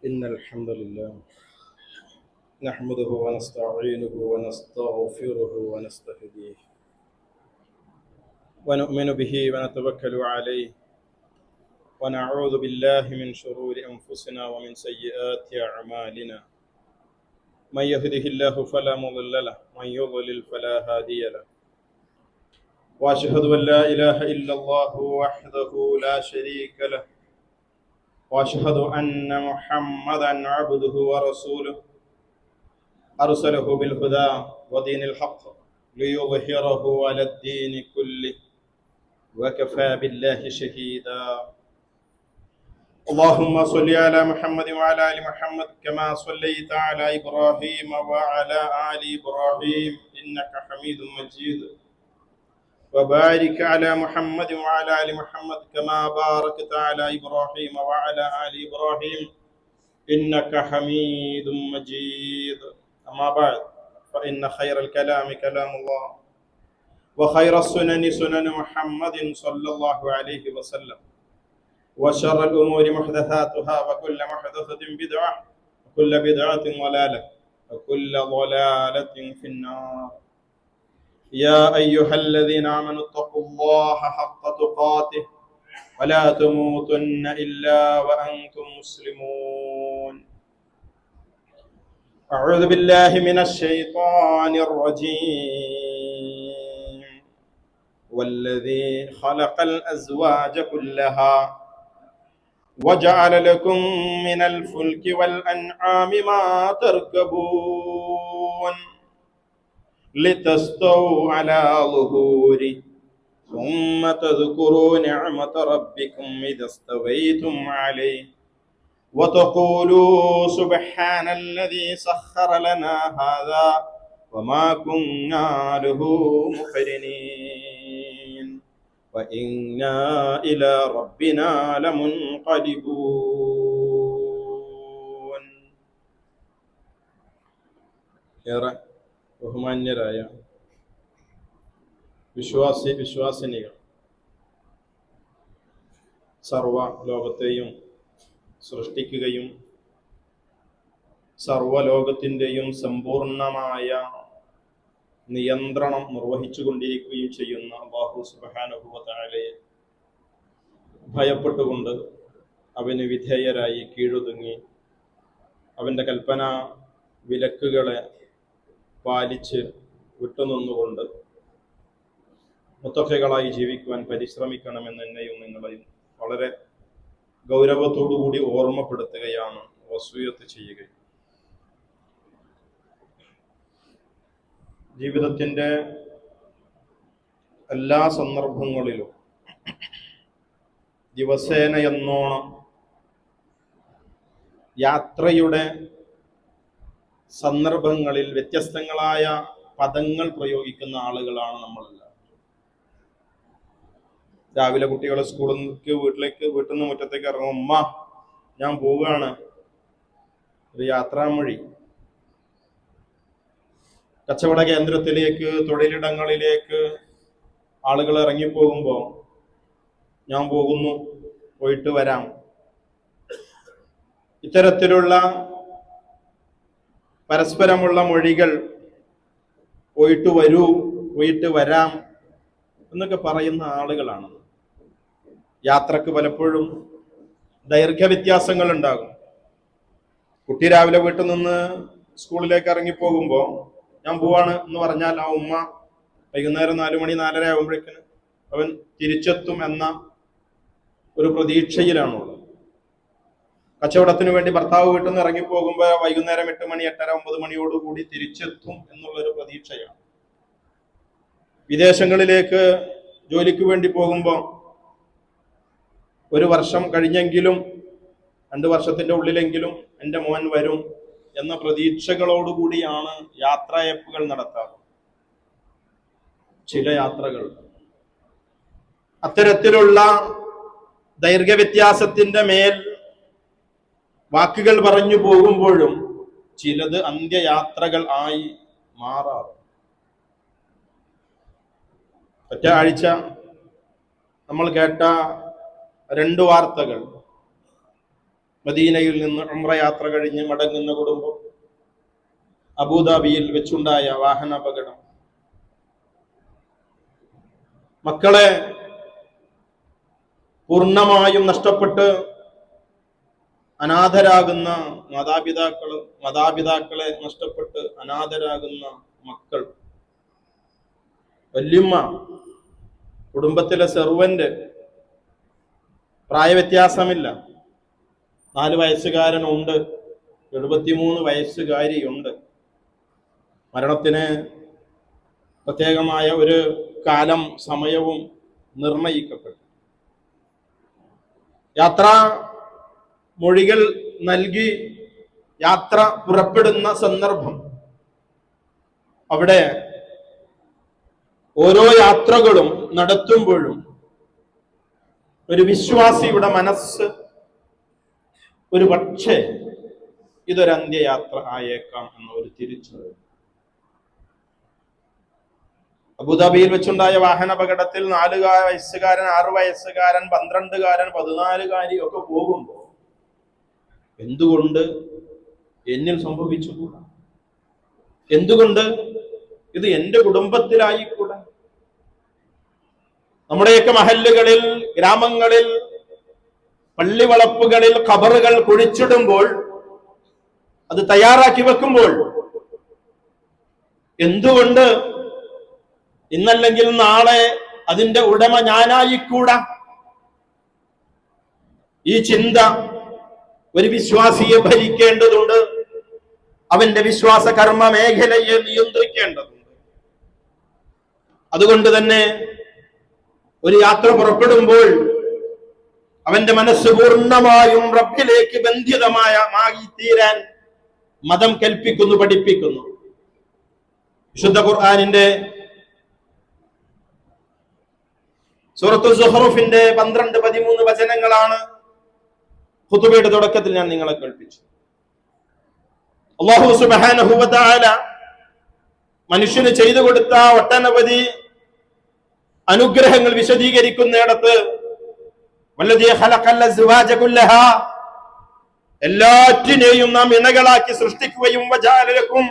إن الحمد لله نحمده ونستعينه ونستغفره ونستهديه ونؤمن به ونتوكل عليه ونعوذ بالله من شرور أنفسنا ومن سيئات أعمالنا من يهده الله فلا مضل له ومن يضلل فلا هادي له وأشهد أن لا إله إلا الله وحده لا شريك له وأشهد أن محمدا عبده ورسوله أرسله بالهدى ودين الحق ليظهره على الدين كله وكفى بالله شهيدا اللهم صل على محمد وعلى آل محمد كما صليت على إبراهيم وعلى آل إبراهيم إنك حميد مجيد وبارك على محمد وعلى آل محمد كما باركت على إبراهيم وعلى آل إبراهيم إنك حميد مجيد أما بعد فإن خير الكلام كلام الله وخير السنن سنن محمد صلى الله عليه وسلم وشر الأمور محدثاتها وكل محدثة بدعة وكل بدعة ضلالة وكل ضلالة في النار يا أيها الذين آمنوا اتقوا الله حق تقاته ولا تموتن إلا وأنتم مسلمون أعوذ بالله من الشيطان الرجيم والذي خلق الأزواج كلها وجعل لكم من الفلك والأنعام ما تركبون لتستووا على ظهوره ثم تذكروا نعمة ربكم إذا استويتم عليه وتقولوا سبحان الذي سخر لنا هذا وما كنا له مقرنين وإنا إلى ربنا لمنقلبون. ഏറെ ബഹുമാന്യരായ വിശ്വാസിനികൾ, സർവ ലോകത്തെയും സൃഷ്ടിക്കുകയും സർവലോകത്തിൻ്റെയും സമ്പൂർണമായ നിയന്ത്രണം നിർവഹിച്ചു കൊണ്ടിരിക്കുകയും ചെയ്യുന്ന അല്ലാഹു സുബ്ഹാനഹു വ തആലയെ ഭയപ്പെട്ടുകൊണ്ട് അവന് വിധേയരായി കീഴൊതുങ്ങി അവൻ്റെ കൽപ്പന വിലക്കുകളെ പാലിച്ച് വിട്ടുനിന്നുകൊണ്ട് മുത്തഖികളായി ജീവിക്കുവാൻ പരിശ്രമിക്കണമെന്ന് എന്നെയും നിങ്ങളെയും വളരെ ഗൗരവത്തോടുകൂടി ഓർമ്മപ്പെടുത്തുകയാണ്, വസിയത്ത് ചെയ്യുകയും. ജീവിതത്തിൻ്റെ എല്ലാ സന്ദർഭങ്ങളിലും ദിവസേന എന്നോണം യാത്രയുടെ സന്ദർഭങ്ങളിൽ വ്യത്യസ്തങ്ങളായ പദങ്ങൾ പ്രയോഗിക്കുന്ന ആളുകളാണ് നമ്മളെല്ലാം. രാവിലെ കുട്ടികളെ സ്കൂളിലേക്ക് വീട്ടിൽ നിന്ന് മുറ്റത്തേക്ക് ഇറങ്ങും, ഉമ്മ ഞാൻ പോവുകയാണ്, ഒരു യാത്രാമൊഴി. കച്ചവട കേന്ദ്രത്തിലേക്ക്, തൊഴിലിടങ്ങളിലേക്ക് ആളുകൾ ഇറങ്ങിപ്പോകുമ്പോൾ ഞാൻ പോകുന്നു, പോയിട്ട് വരാം. ഇത്തരത്തിലുള്ള പരസ്പരമുള്ള മൊഴികൾ, പോയിട്ട് വരൂ, പോയിട്ട് വരാം എന്നൊക്കെ പറയുന്ന ആളുകളാണ്. യാത്രക്ക് പലപ്പോഴും ദൈർഘ്യ വ്യത്യാസങ്ങൾ ഉണ്ടാകും. കുട്ടി രാവിലെ വീട്ടിൽ നിന്ന് സ്കൂളിലേക്ക് ഇറങ്ങിപ്പോകുമ്പോൾ ഞാൻ പോവാണ് എന്ന് പറഞ്ഞാൽ ആ ഉമ്മ വൈകുന്നേരം 4 മണി 4:30 ആകുമ്പോഴേക്കും അവൻ തിരിച്ചെത്തും എന്ന ഒരു പ്രതീക്ഷയിലാണുള്ളത്. കച്ചവടത്തിന് വേണ്ടി ഭർത്താവ് വീട്ടിൽ നിന്ന് ഇറങ്ങിപ്പോകുമ്പോൾ വൈകുന്നേരം 8 മണി 8:30 9 മണിയോടുകൂടി തിരിച്ചെത്തും എന്നുള്ളൊരു പ്രതീക്ഷയാണ്. വിദേശങ്ങളിലേക്ക് ജോലിക്ക് വേണ്ടി പോകുമ്പോൾ 1 വർഷം കഴിഞ്ഞെങ്കിലും 2 വർഷത്തിന്റെ ഉള്ളിലെങ്കിലും എൻ്റെ മോൻ വരും എന്ന പ്രതീക്ഷകളോടുകൂടിയാണ് യാത്രയപ്പുകൾ നടത്താറ്. ചില യാത്രകൾ അത്തരത്തിലുള്ള ദൈർഘ്യവ്യത്യാസത്തിന്റെ മേൽ വാക്കുകൾ പറഞ്ഞു പോകുമ്പോഴും ചിലത് അന്ത്യയാത്രകൾ ആയി മാറാറ്. ഒറ്റ ആഴ്ച നമ്മൾ കേട്ട 2 വാർത്തകൾ മദീനയിൽ നിന്ന് ഉംറ യാത്ര കഴിഞ്ഞ് മടങ്ങുന്ന കുടുംബം അബുദാബിയിൽ വെച്ചുണ്ടായ വാഹനാപകടം. മക്കളെ പൂർണ്ണമായും നഷ്ടപ്പെട്ട് അനാഥരാകുന്ന മാതാപിതാക്കളെ നഷ്ടപ്പെട്ട് അനാഥരാകുന്ന മക്കൾ, വല്യമ്മ, കുടുംബത്തിലെ സെർവന്റ്, പ്രായവ്യത്യാസമില്ല. 4 വയസ്സുകാരനുണ്ട്, 73 വയസ്സുകാരിയുണ്ട്. മരണത്തിന് പ്രത്യേകമായ ഒരു കാലം സമയവും നിർണയിക്കപ്പെട്ടു. യാത്രാ മൊഴികൾ നൽകി യാത്ര പുറപ്പെടുന്ന സന്ദർഭം, അവിടെ ഓരോ യാത്രകളും നടത്തുമ്പോഴും ഒരു വിശ്വാസിയുടെ മനസ്സ് ഒരു പക്ഷേ ഇതൊരു അന്ത്യയാത്ര ആയേക്കാം എന്ന ഒരു തിരിച്ചറിവ്. അബുദാബിയിൽ വെച്ചുണ്ടായ വാഹനാപകടത്തിൽ 4 വയസ്സുകാരൻ, 6 വയസ്സുകാരൻ, 12കാരൻ, 14കാരി ഒക്കെ പോകുമ്പോൾ എന്തുകൊണ്ട് എന്നിൽ സംഭവിച്ചുകൂടാ? എന്തുകൊണ്ട് ഇത് എന്റെ കുടുംബത്തിലായിക്കൂടാ? നമ്മുടെയൊക്കെ മഹല്ലുകളിൽ, ഗ്രാമങ്ങളിൽ, പള്ളിവളപ്പുകളിൽ ഖബറുകൾ കുഴിച്ചിടുമ്പോൾ, അത് തയ്യാറാക്കി വെക്കുമ്പോൾ എന്തുകൊണ്ട് ഇന്നല്ലെങ്കിൽ നാളെ അതിന്റെ ഉടമ ഞാനായിക്കൂടാ? ഈ ചിന്ത ഒരു വിശ്വാസിയെ ഭരിക്കേണ്ടതുണ്ട്. അവന്റെ വിശ്വാസ കർമ്മ മേഖലയെ നിയന്ത്രിക്കേണ്ടതുണ്ട്. അതുകൊണ്ട് തന്നെ ഒരു യാത്ര പുറപ്പെടുമ്പോൾ അവന്റെ മനസ്സ് പൂർണ്ണമായും റബ്ബിലേക്ക് ബന്ധിതമായി തീരാൻ മതം കൽപ്പിക്കുന്നു, പഠിപ്പിക്കുന്നു. വിശുദ്ധ ഖുർആനിന്റെ സൂറത്തുൽ സുഹ്റൂഫിന്റെ 12-13 വചനങ്ങളാണ് ഖുതുബയുടെ തുടക്കത്തിൽ ഞാൻ നിങ്ങളെ കേൾപ്പിച്ചു. അല്ലാഹു സുബ്ഹാനഹു വ തആല മനുഷ്യന് ചെയ്തു കൊടുത്ത ഒട്ടനവധി അനുഗ്രഹങ്ങൾ വിശദീകരിക്കുന്നിടത്ത് വല്ലദീ ഖലഖൽ അസ്വാജ കുല്ലഹാ, എല്ലാറ്റിനെയും നാം ഇണകളാക്കി സൃഷ്ടിക്കുകയും വജഅല ലക്കും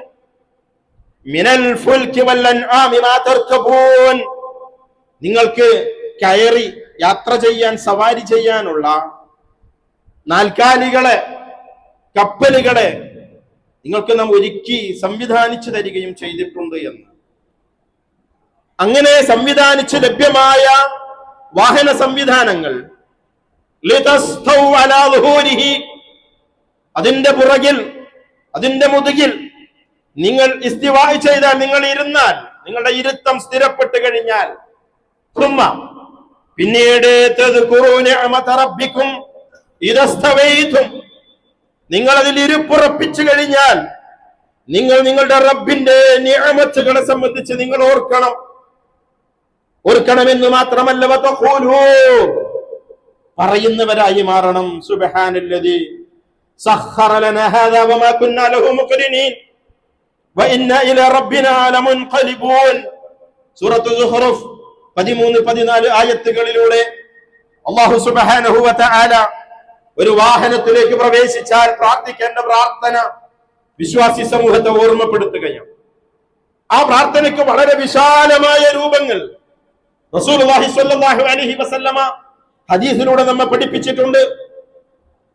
മിനൽ ഫുൽകി വൽ അൻആമി മാ തർകബൂൻ, നിങ്ങൾക്ക് കയറി യാത്ര ചെയ്യാൻ, സവാരി ചെയ്യാനുള്ള നാൽക്കാലികളെ, കപ്പലുകളെ നിങ്ങൾക്ക് നാം ഒരുക്കി സംവിധാനിച്ചു തരികയും ചെയ്തിട്ടുണ്ട് എന്ന്. അങ്ങനെ സംവിധാനിച്ച് ലഭ്യമായ വാഹന സംവിധാനങ്ങൾ, അതിന്റെ പുറകിൽ, അതിന്റെ മുതുകിൽ നിങ്ങൾ ഇസ്തിവാ ചെയ്താൽ, നിങ്ങൾ ഇരുന്നാൽ, നിങ്ങളുടെ ഇരുത്തം സ്ഥിരപ്പെട്ട് കഴിഞ്ഞാൽ, പിന്നീട് നിങ്ങൾ അതിൽ ഇരുപ്പുറപ്പിച്ചു കഴിഞ്ഞാൽ നിങ്ങൾ നിങ്ങളുടെ റബ്ബിന്റെ നിഅമത്തുകളെ സംബന്ധിച്ച് നിങ്ങൾ ഓർക്കണമെന്ന് മാത്രമല്ല പറയുന്നവരായി മാറണം. സുബ്ഹാനല്ലദീ സഖറ ലനാ ഹാദാ വമാ കുന്നാ ലഹു മുഖ്രിനീൻ വഇന്നാ ഇലാ റബ്ബിനാ ലമുൻഖലിബൂൻ. സൂറത്തുൽ സുഹ്റൂഫ് 13-14 ആയത്തുകളിലൂടെ അല്ലാഹു സുബ്ഹാനഹു വ തആല ഒരു വാഹനത്തിലേക്ക് പ്രവേശിച്ചാൽ പ്രാർത്ഥിക്കേണ്ട പ്രാർത്ഥന വിശ്വാസി സമൂഹത്തെ ഓർമ്മപ്പെടുത്തുകയാണ്. ആ പ്രാർത്ഥനയ്ക്ക് വളരെ വിശാലമായ രൂപങ്ങൾ റസൂലുള്ളാഹി സ്വല്ലല്ലാഹു അലൈഹി വസല്ലമ ഹദീസിലൂടെ നമ്മെ പഠിപ്പിച്ചിട്ടുണ്ട്.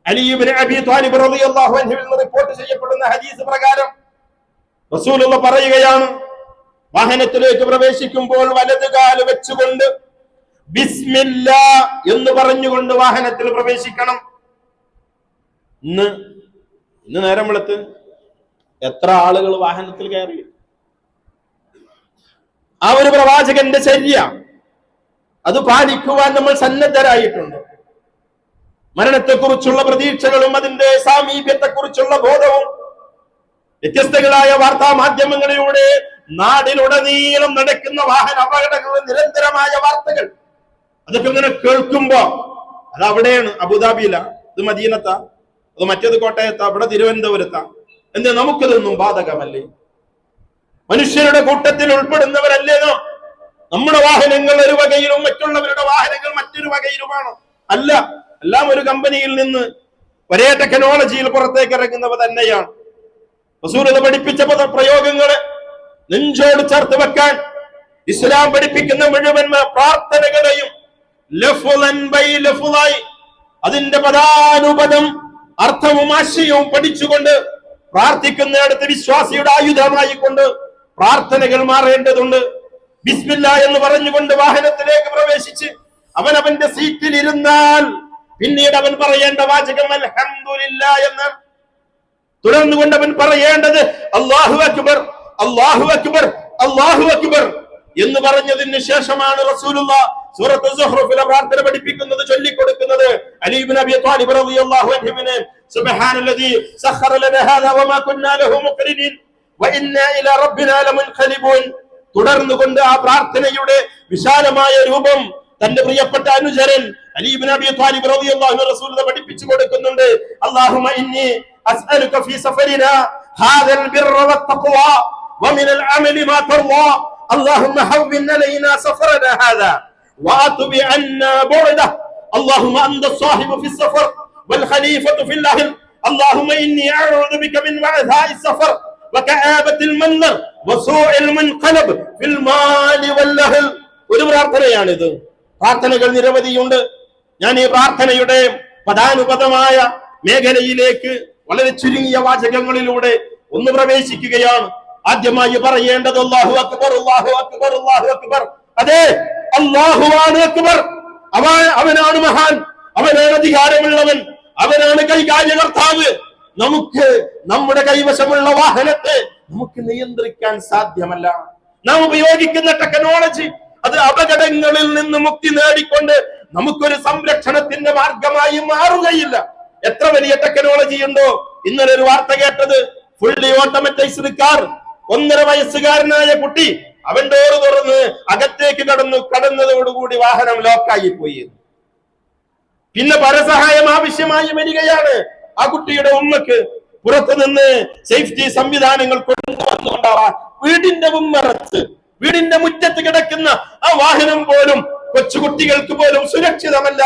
അലി ഇബ്നു അബീ ത്വാലിബ് റളിയല്ലാഹു അൻഹു നിന്ന് റിപ്പോർട്ട് ചെയ്യപ്പെടുന്ന ഹദീസ് പ്രകാരം റസൂലുള്ള പറയുകയാണ്, വാഹനത്തിലേക്ക് പ്രവേശിക്കുമ്പോൾ വലതുകാല് വെച്ചുകൊണ്ട് ബിസ്മില്ലാ എന്ന് പറഞ്ഞുകൊണ്ട് വാഹനത്തിൽ പ്രവേശിക്കണം. ഇന്ന് നേരം വെളുത്ത് എത്ര ആളുകൾ വാഹനത്തിൽ കയറി? ആ ഒരു പ്രവാചകന്റെ ചര്യ അത് പാലിക്കുവാൻ നമ്മൾ സന്നദ്ധരായിട്ടുണ്ട്. മരണത്തെക്കുറിച്ചുള്ള പ്രതീക്ഷകളും അതിന്റെ സാമീപ്യത്തെക്കുറിച്ചുള്ള ബോധവും വ്യത്യസ്തങ്ങളായ വാർത്താ മാധ്യമങ്ങളിലൂടെ നാടിലുടനീളം നടക്കുന്ന വാഹന അപകടങ്ങളുടെ നിരന്തരമായ വാർത്തകൾ അതൊക്കെ ഇങ്ങനെ കേൾക്കുമ്പോ, അത് അവിടെയാണ്, അബുദാബിയില, ഇത് മദീനത്താ, അത് മറ്റേത് കോട്ടയത്താ, ഇവിടെ തിരുവനന്തപുരത്താ, എന്ന് നമുക്കിതൊന്നും ബാധകമല്ലേ? മനുഷ്യരുടെ കൂട്ടത്തിൽ ഉൾപ്പെടുന്നവരല്ലേ നാം? നമ്മുടെ വാഹനങ്ങൾ ഒരു വകയിലും മറ്റുള്ളവരുടെ വാഹനങ്ങൾ മറ്റൊരു വകയിലുമാണോ? അല്ല, എല്ലാം ഒരു കമ്പനിയിൽ നിന്ന് ഒരേ ടെക്നോളജിയിൽ പുറത്തേക്ക് ഇറങ്ങുന്നവ തന്നെയാണ്. റസൂൽ പഠിപ്പിച്ച പ്രയോഗങ്ങളെ നെഞ്ചോട് ചേർത്ത് വെക്കാൻ ഇസ്ലാം പഠിപ്പിക്കുന്ന മുഴുവൻ പ്രാർത്ഥനകളെയും അതിന്റെ പദാനുപദം അർത്ഥവും ആശയവും പഠിച്ചുകൊണ്ട് പ്രാർത്ഥിക്കുന്നിടത്ത് വിശ്വാസിയുടെ ആയുധമായി കൊണ്ട് പ്രാർത്ഥനകൾ മാറേണ്ടതുണ്ട്. ബിസ്മില്ലാ എന്ന് പറഞ്ഞുകൊണ്ട് വാഹനത്തിലേക്ക് പ്രവേശിച്ച് അവന്റെ സീറ്റിൽ ഇരുന്നാൽ പിന്നീട് അവൻ പറയേണ്ട വാചകം അൽഹംദുലില്ലാ എന്നാണ്. തുടർന്നുകൊണ്ട് അവൻ പറയേണ്ടത് അല്ലാഹു അക്ബർ, അല്ലാഹു അക്ബർ, അല്ലാഹു അക്ബർ എന്ന് പറഞ്ഞതിന് ശേഷമാണ് റസൂലുള്ളാഹി സൂറത്ത് സുഹ്റഫിലെ പ്രാർത്ഥന പഠിപ്പിക്കുന്നത്, ചൊല്ലിക്കൊടുക്കുന്നത്. അലി ഇബ്നു അബീ ത്വാലിബ് റളിയല്ലാഹു അൻഹുവിനെ സുബ്ഹാനല്ലദീ സഖറ ലനാ ഹാദാ വമാ കുന്നാ ലഹു മുഖ്രിനീൻ വഇന്നാ ഇലാ റബ്ബിനാ ലമുൻഖലിബൂൻ. തുടർന്നുകൊണ്ട് ആ പ്രാർത്ഥനയുടെ വിശാലമായ രൂപം തന്റെ പ്രിയപ്പെട്ട അനുചരൻ അലി ഇബ്നു അബീ ത്വാലിബ് റളിയല്ലാഹു അൻഹു റസൂലിനെ പഠിപ്പിച്ചു കൊടുക്കുന്നുണ്ട്. അല്ലാഹുമ്മ ഇന്നി അസ്അലുക ഫീ സഫരിനാ ഹാദൽ ബിർറ വത്തഖ്വാ വമിനൽ അമലി മാ തർളാ اللهم هون علينا سفرنا هذا وأطب عنا بعده اللهم أنت الصاحب في السفر والخليفة في الأهل اللهم إني أعوذ بك من وعثاء السفر وكآبة المنظر وسوء المنقلب في المال والأهل. ഒരു പ്രാർത്ഥനയാണിത്. പ്രാർത്ഥനകൾ നിരവധിയുണ്ട്. ഞാൻ ഈ പ്രാർത്ഥനയുടെ പദാനുപദമായ മേഖലയിലേക്ക് വളരെ ചുരുങ്ങിയ വാചകങ്ങളിലൂടെ ഒന്ന് പ്രവേശിക്കുകയാണ്. ആദ്യമായി പറയേണ്ടത് അല്ലാഹു അക്ബർ, അല്ലാഹു അക്ബർ, അല്ലാഹു അക്ബർ. അതെ, അല്ലാഹുവാണ് അക്ബർ. അവനാണ് മഹാൻ, അവനാണ് അധികാരമുള്ളവൻ, അവനാണ് കൈകാര്യകർത്താവ്. നമുക്ക് നമ്മുടെ കൈവശമുള്ള വാഹനത്തെ നമുക്ക് നിയന്ത്രിക്കാൻ സാധ്യമല്ല. നാം ഉപയോഗിക്കുന്ന ടെക്നോളജി അത് അപകടങ്ങളിൽ നിന്ന് മുക്തി നേടിക്കൊണ്ട് നമുക്കൊരു സംരക്ഷണത്തിന്റെ മാർഗമായി മാറുകയില്ല. എത്ര വലിയ ടെക്നോളജി ഉണ്ടോ. ഇന്നലെ ഒരു വാർത്ത കേട്ടത്, ഫുള്ളി ഓട്ടോമാറ്റൈസ്ഡ് കാർ. 1.5 വയസ്സുകാരനായ കുട്ടി അവൻ ഡോറ് തുറന്ന് അകത്തേക്ക് കടന്നതോടുകൂടി വാഹനം ലോക്കായി പോയി. പിന്നെ പരസഹായം ആവശ്യമായി വരികയാണ്. ആ കുട്ടിയുടെ ഉമ്മക്ക് പുറത്തു നിന്ന് സേഫ്റ്റി സംവിധാനങ്ങൾ കൊണ്ടുവന്നുകൊണ്ടാവാൻ വീടിന്റെ ഉമ്മറത്ത്, വീടിന്റെ മുറ്റത്ത് കിടക്കുന്ന ആ വാഹനം പോലും കൊച്ചുകുട്ടികൾക്ക് പോലും സുരക്ഷിതമല്ല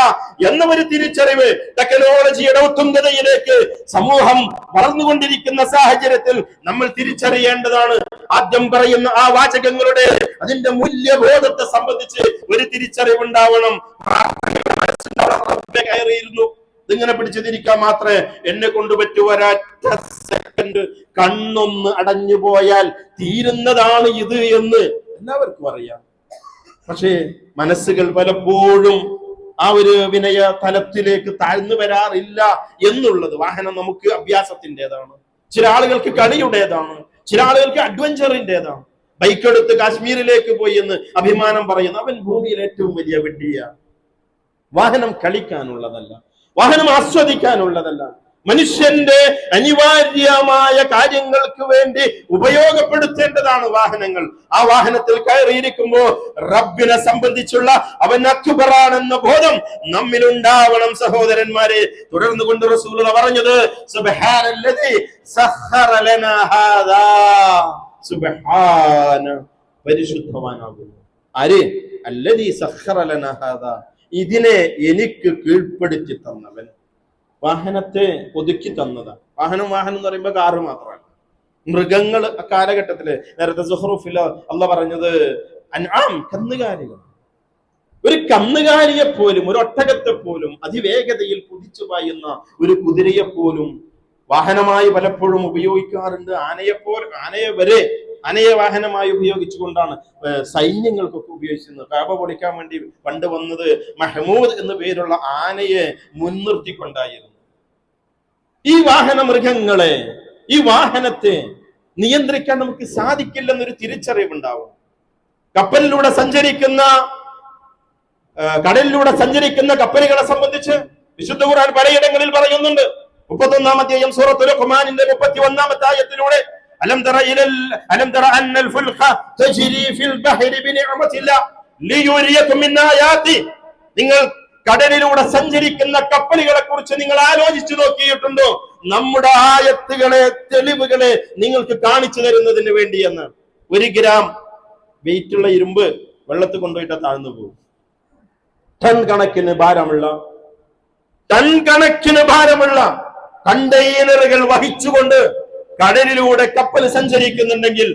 എന്ന ഒരു തിരിച്ചറിവ് ടെക്നോളജിയുടെ ഉത്തുംഗതയിലേക്ക് സമൂഹം വളർന്നുകൊണ്ടിരിക്കുന്ന സാഹചര്യത്തിൽ നമ്മൾ തിരിച്ചറിയേണ്ടതാണ്. ആദ്യം പറയുന്ന ആ വാചകങ്ങളുടെ അതിന്റെ മൂല്യബോധത്തെ സംബന്ധിച്ച് ഒരു തിരിച്ചറിവുണ്ടാവണം. കയറിയിരുന്നു, ഇതിങ്ങനെ പിടിച്ചതിരിക്കാൻ മാത്രമേ എന്നെ കൊണ്ട് പറ്റൂ. ഒരൊറ്റ സെക്കൻഡ് കണ്ണൊന്ന് അടഞ്ഞു പോയാൽ തീരുന്നതാണ് ഇത് എന്ന് എല്ലാവർക്കും അറിയാം. പക്ഷേ മനസ്സുകൾ പലപ്പോഴും ആ ഒരു വിനയ തലത്തിലേക്ക് താഴ്ന്നു വരാറില്ല എന്നുള്ളത്. വാഹനം നമുക്ക് അഭ്യാസത്തിൻ്റെതാണ്, ചില ആളുകൾക്ക് കളിയുടേതാണ്, ചില ആളുകൾക്ക് അഡ്വഞ്ചറിൻ്റെതാണ്. ബൈക്കെടുത്ത് കാശ്മീരിലേക്ക് പോയി എന്ന് അഭിമാനം പറയുന്നു അവൻ ഭൂമിയിൽ ഏറ്റവും വലിയ വിഡ്ഢിയാണ്. വാഹനം കളിക്കാനുള്ളതല്ല, വാഹനം ആസ്വദിക്കാനുള്ളതല്ല. മനുഷ്യന്റെ അനിവാര്യമായ കാര്യങ്ങൾക്ക് വേണ്ടി ഉപയോഗപ്പെടുത്തേണ്ടതാണ് വാഹനങ്ങൾ. ആ വാഹനത്തിൽ കയറിയിരിക്കുമ്പോ റബ്ബിനെ സംബന്ധിച്ചുള്ള അവൻ അക്ബറാണെന്ന ബോധം നമ്മിലുണ്ടാവണം സഹോദരന്മാരെ. തുടർന്ന് കൊണ്ട് റസൂൽ പറഞ്ഞത് സുബ്ഹാനല്ലദീ സഖറ ലനാ ഹാദാ. സുബ്ഹാന, പരിശുദ്ധവാനാകുന്നു ആര്? അല്ലദീ സഖറ ലനാ ഹാദാ, ഇതിനെ എനിക്ക് കീഴ്പ്പെടുത്തി തന്നവൻ. വാഹനത്തെ ഒതുക്കി തന്നതാണ്. വാഹനം എന്ന് പറയുമ്പോ കാറ് മാത്രമല്ല, മൃഗങ്ങൾ കാലഘട്ടത്തില് നേരത്തെ സുഹ്റൂഫിൽ അള്ളാഹ് പറഞ്ഞത് അൻആം, കന്നുകാലികൾ. ഒരു കന്നുകാലിയെ പോലും, ഒരു ഒട്ടകത്തെ പോലും അതിവേഗതയിൽ കുതിച്ചു പായുന്ന ഒരു കുതിരയെ പോലും വാഹനമായി പലപ്പോഴും ഉപയോഗിക്കാറുണ്ട്. ആനയെ വാഹനമായി ഉപയോഗിച്ചുകൊണ്ടാണ് സൈന്യങ്ങൾക്കൊക്കെ ഉപയോഗിച്ചിരുന്നത്. കഅബ പൊളിക്കാൻ വേണ്ടി പണ്ട് വന്നത് മഹ്മൂദ് എന്ന പേരുള്ള ആനയെ മുൻനിർത്തിക്കൊണ്ടായിരുന്നു. ഈ വാഹന മൃഗങ്ങളെ, ഈ വാഹനത്തെ നിയന്ത്രിക്കാൻ നമുക്ക് സാധിക്കില്ലെന്നൊരു തിരിച്ചറിവുണ്ടാവും. കപ്പലിലൂടെ സഞ്ചരിക്കുന്ന, കടലിലൂടെ സഞ്ചരിക്കുന്ന കപ്പലുകളെ സംബന്ധിച്ച് വിശുദ്ധ ഖുർആൻ പലയിടങ്ങളിൽ പറയുന്നുണ്ട്. 31-ാം അധ്യായം സൂറത്തുൽ ലുഖ്മാനിന്റെ 31-ാമത്തെ ആയത്തിലൂടെ അലം തറ അന്നൽ ഫുൽഖ തജ്രി ഫിൽ ബഹരി ബിനിഅമതില്ലാ ലിയുരിയകും മിൻ ആയാതി. നിങ്ങൾ കടലിലൂടെ സഞ്ചരിക്കുന്ന കപ്പലുകളെ കുറിച്ച് നിങ്ങൾ ആലോചിച്ചു നോക്കിയിട്ടുണ്ടോ? നമ്മുടെ ആയത്തുകളെ, തെളിവുകളെ നിങ്ങൾക്ക് കാണിച്ചു തരുന്നതിന് വേണ്ടിയെന്ന്. 1 ഗ്രാം വെയിറ്റുള്ള ഇരുമ്പ് വെള്ളത്തിൽ കൊണ്ടുപോയിട്ട് താഴ്ന്നു പോകും. ടൺ കണക്കിന് ഭാരമുള്ള കണ്ടെയ്നറുകൾ വഹിച്ചുകൊണ്ട് കടലിലൂടെ കപ്പൽ സഞ്ചരിക്കുന്നുണ്ടെങ്കിൽ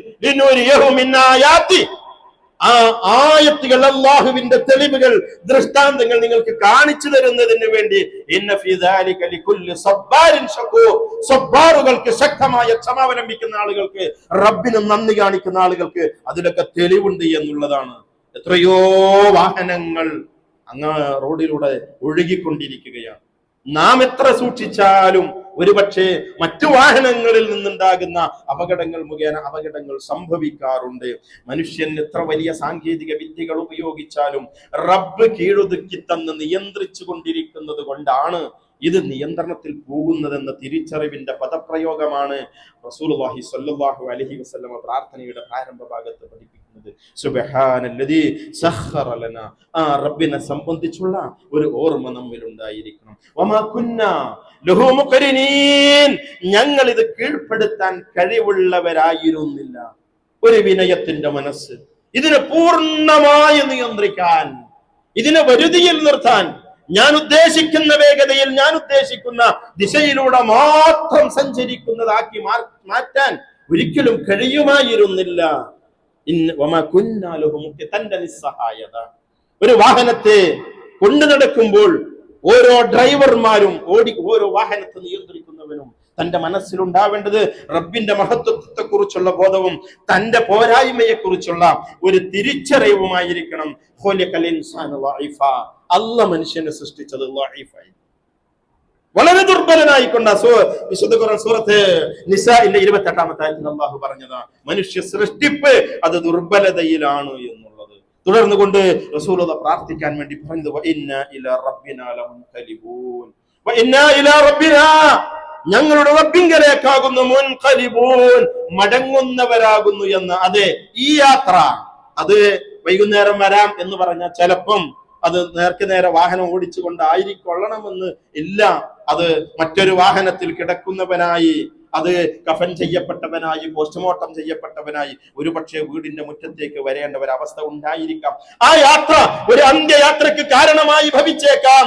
ആ ആയത്തുകൾ, അല്ലാഹുവിന്റെ തെളിവുകൾ, ദൃഷ്ടാന്തങ്ങൾ നിങ്ങൾക്ക് കാണിച്ചു തരുന്നതിന് വേണ്ടി സബ്ബാറുകൾക്ക്, ശക്തമായ ക്ഷമാവലംബിക്കുന്ന ആളുകൾക്ക്, റബ്ബിന് നന്ദി കാണിക്കുന്ന ആളുകൾക്ക് അതിലൊക്കെ തെളിവുണ്ട് എന്നുള്ളതാണ്. എത്രയോ വാഹനങ്ങൾ അങ്ങ് റോഡിലൂടെ ഒഴുകിക്കൊണ്ടിരിക്കുകയാണ്. നാം എത്ര സൂക്ഷിച്ചാലും ഒരുപക്ഷെ മറ്റു വാഹനങ്ങളിൽ നിന്നുണ്ടാകുന്ന അപകടങ്ങൾ മുഖേന അപകടങ്ങൾ സംഭവിക്കാറുണ്ട്. മനുഷ്യൻ എത്ര വലിയ സാങ്കേതിക വിദ്യകൾ ഉപയോഗിച്ചാലും റബ്ബ് കീഴൊതുക്കി തന്ന് നിയന്ത്രിച്ചു കൊണ്ടിരിക്കുന്നത് കൊണ്ടാണ് ഇത് നിയന്ത്രണത്തിൽ പോകുന്നതെന്ന തിരിച്ചറിവിന്റെ പദപ്രയോഗമാണ് റസൂലുള്ളാഹി സ്വല്ലല്ലാഹു അലൈഹി വസല്ലമ പ്രാർത്ഥനയുടെ പ്രാരംഭ ഭാഗത്ത് പഠിപ്പിക്കുന്നത്. സുബ്ഹാനല്ലദീ സഖറ ലനാ. ആ റബ്ബിനെ സംബന്ധിച്ചുള്ള ഒരു ഓർമ്മ നമ്മിൽ ഉണ്ടായിരിക്കണം. വമാ കുന്നാ ലഹു മുഖരിനീൻ. ഞങ്ങൾ ഇത് കീഴ്പ്പെടുത്താൻ കഴിവുള്ളവരായിരുന്നില്ല. ഒരു വിനയത്തിന്റെ മനസ്സ്, ഇതിനെ പൂർണ്ണമായി നിയന്ത്രിക്കാൻ, ഇതിനെ വരുതിയിൽ നിർത്താൻ, ഞാൻ ഉദ്ദേശിക്കുന്ന വേഗതയിൽ, ഞാൻ ഉദ്ദേശിക്കുന്ന ദിശയിലൂടെ മാത്രം സഞ്ചരിക്കുന്നതാക്കി മാറ്റാൻ ഒരിക്കലും കഴിയുമായിരുന്നില്ല. തന്റെ നിസ്സഹായത. ഒരു വാഹനത്തെ കൊണ്ടു നടക്കുമ്പോൾ ഓരോ ഡ്രൈവർമാരും ഓരോ വാഹനത്തെ നിയന്ത്രിക്കുന്നവനും തന്റെ മനസ്സിലുണ്ടാവേണ്ടത് റബ്ബിന്റെ മഹത്വത്തെ കുറിച്ചുള്ള ബോധവും തന്റെ പോരായ്മയെ കുറിച്ചുള്ള ഒരു തിരിച്ചറിവുമായിരിക്കണം. അല്ലാഹ് മനുഷ്യനെ സൃഷ്ടിച്ചത് ലഈഫായി, വളരെ ദുർബലനായിക്കൊണ്ട. വിശുദ്ധ ഖുർആൻ സൂറത്ത് നിസാഇന്റെ 28-ാമത്തെ ആയത്തിൽ അല്ലാഹു പറഞ്ഞതാ മനുഷ്യ സൃഷ്ടിപ്പ് അത് ദുർബലതയിലാണ് എന്നുള്ളത്. തുടർന്നുകൊണ്ട് റസൂലുള്ളാഹി പ്രാർത്ഥിക്കാൻ വേണ്ടി പറഞ്ഞത് വഇന്നാ ഇലാ റബ്ബിനാ ലമുൻഖലിബൂൻ. വഇന്നാ ഇലാ റബ്ബിനാ, ഞങ്ങളുടെ റബ്ബിങ്കലേക്കാകുന്നു, മുൻഖലിബൂൻ, മടങ്ങുന്നവരാകുന്നു എന്ന്. അതെ, ഈ യാത്ര അത് വൈകുന്നേരം വരാം എന്ന് പറഞ്ഞാൽ ചിലപ്പം അത് നേർക്ക് നേരെ വാഹനം ഓടിച്ചു കൊണ്ടായിരിക്കൊള്ളണമെന്ന് ഇല്ല. അത് മറ്റൊരു വാഹനത്തിൽ കിടക്കുന്നവനായി, അത് കഫൻ ചെയ്യപ്പെട്ടവനായി, പോസ്റ്റ്മോർട്ടം ചെയ്യപ്പെട്ടവനായി ഒരുപക്ഷെ വീടിന്റെ മുറ്റത്തേക്ക് വരേണ്ട ഒരു അവസ്ഥ ഉണ്ടായിരിക്കാം. ആ യാത്ര ഒരു അന്ത്യയാത്രക്ക് കാരണമായി ഭവിച്ചേക്കാം.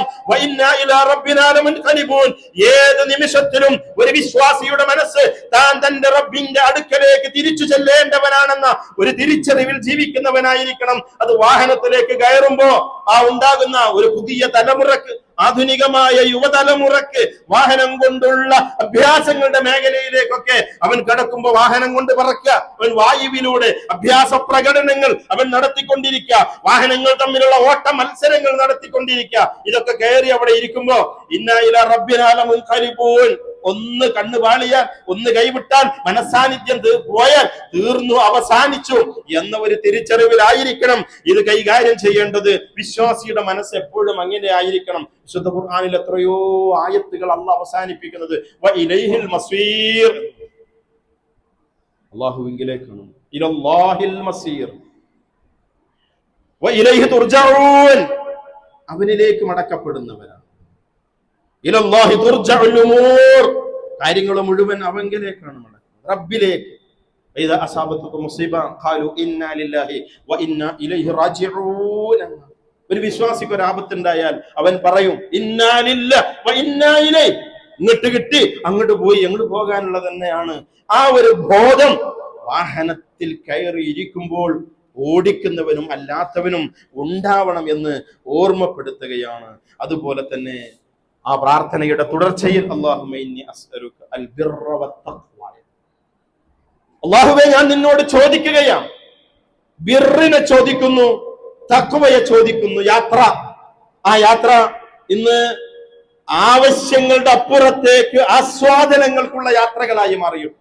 ഏത് നിമിഷത്തിലും ഒരു വിശ്വാസിയുടെ മനസ്സ് താൻ തന്റെ റബ്ബിന്റെ അടുക്കലേക്ക് തിരിച്ചു ചെല്ലേണ്ടവനാണെന്ന ഒരു തിരിച്ചറിവിൽ ജീവിക്കുന്നവനായിരിക്കണം. അത് വാഹനത്തിലേക്ക് കയറുമ്പോ ആ ഉണ്ടാകുന്ന ഒരു പുതിയ തലമുറക്ക്, ആധുനികമായ യുവതലമുറക്ക് വാഹനം കൊണ്ടുള്ള അഭ്യാസങ്ങളുടെ മേഖലയിലേക്കൊക്കെ അവൻ കടക്കുമ്പോ വാഹനം കൊണ്ട് പറക്കുക, അവൻ വായുവിലൂടെ അഭ്യാസ പ്രകടനങ്ങൾ അവൻ നടത്തിക്കൊണ്ടിരിക്കുക, വാഹനങ്ങൾ തമ്മിലുള്ള ഓട്ട മത്സരങ്ങൾ നടത്തിക്കൊണ്ടിരിക്കുക. ഇതൊക്കെ കയറി അവിടെ ഇരിക്കുമ്പോ ഇന്നാ ഇലാ റബ്ബിനാ ലമുൻഖലിബൂൻ, ഒന്ന് കണ്ണു പാളിയാൽ, ഒന്ന് കൈവിട്ടാൽ, മനസാന്നിധ്യം പോയാൽ തീർന്നു, അവസാനിച്ചു എന്ന ഒരു തിരിച്ചറിവിലായിരിക്കണം ഇത് കൈകാര്യം ചെയ്യേണ്ടത്. വിശ്വാസിയുടെ മനസ്സ് എപ്പോഴും അങ്ങനെ ആയിരിക്കണം. വിശുദ്ധ ഖുർആനിൽ എത്രയോ ആയത്തുകൾ അല്ലാഹു അവസാനിപ്പിക്കുന്നത് വഇലൈഹിൽ മസീർ, അല്ലാഹുവിലേക്കാണ്. ഇലല്ലാഹിൽ മസീർ വഇലൈഹി തുർജഊൻ, അവനിലേക്ക് മടക്കപ്പെടുന്നവരാണ്. ഇലല്ലാഹി തുർജഉൽ ഉമൂർ, കാര്യങ്ങൾ മുഴുവൻ അവങ്കിലേക്കാണ് മടക്കുന്നത്, റബ്ബിലേക്ക്. ഇദാ അസാബത്തുകും മുസീബ ഖാലു ഇന്നാ ലില്ലാഹി വ ഇന്നാ ഇലൈഹി റാജിഊൻ. ഒരു വിശ്വാസിക്ക് ഒരു ആപത്തുണ്ടായാൽ അവൻ പറയും ഇന്നാ ലില്ലാഹി വ ഇന്നാ ഇലൈഹി, ഇങ്ങോട്ട് കിട്ടി അങ്ങോട്ട് പോയി, അങ്ങോട്ട് പോകാനുള്ളത് തന്നെയാണ്. ആ ഒരു ബോധം വാഹനത്തിൽ കയറി ഇരിക്കുമ്പോൾ ഓടിക്കുന്നവനും അല്ലാത്തവനും ഉണ്ടാവണം എന്ന് ഓർമ്മപ്പെടുത്തുകയാണ്. അതുപോലെ തന്നെ ആ പ്രാർത്ഥനയുടെ തുടർച്ചയിൽ അല്ലാഹുമ്മ ഇന്നി അസ്അലുക അൽ ബിർറ വത്തഖ്വ, അല്ലാഹുവേ ഞാൻ നിന്നോട് ചോദിക്കുകയാണ്, ബിർറിനെ ചോദിക്കുന്നു, തഖ്വയെ ചോദിക്കുന്നു. യാത്ര, ആ യാത്ര ഇന്ന് ആവശ്യങ്ങളുടെ അപ്പുറത്തേക്ക് ആസ്വാദനങ്ങൾക്കുള്ള യാത്രകളായി മാറിയും.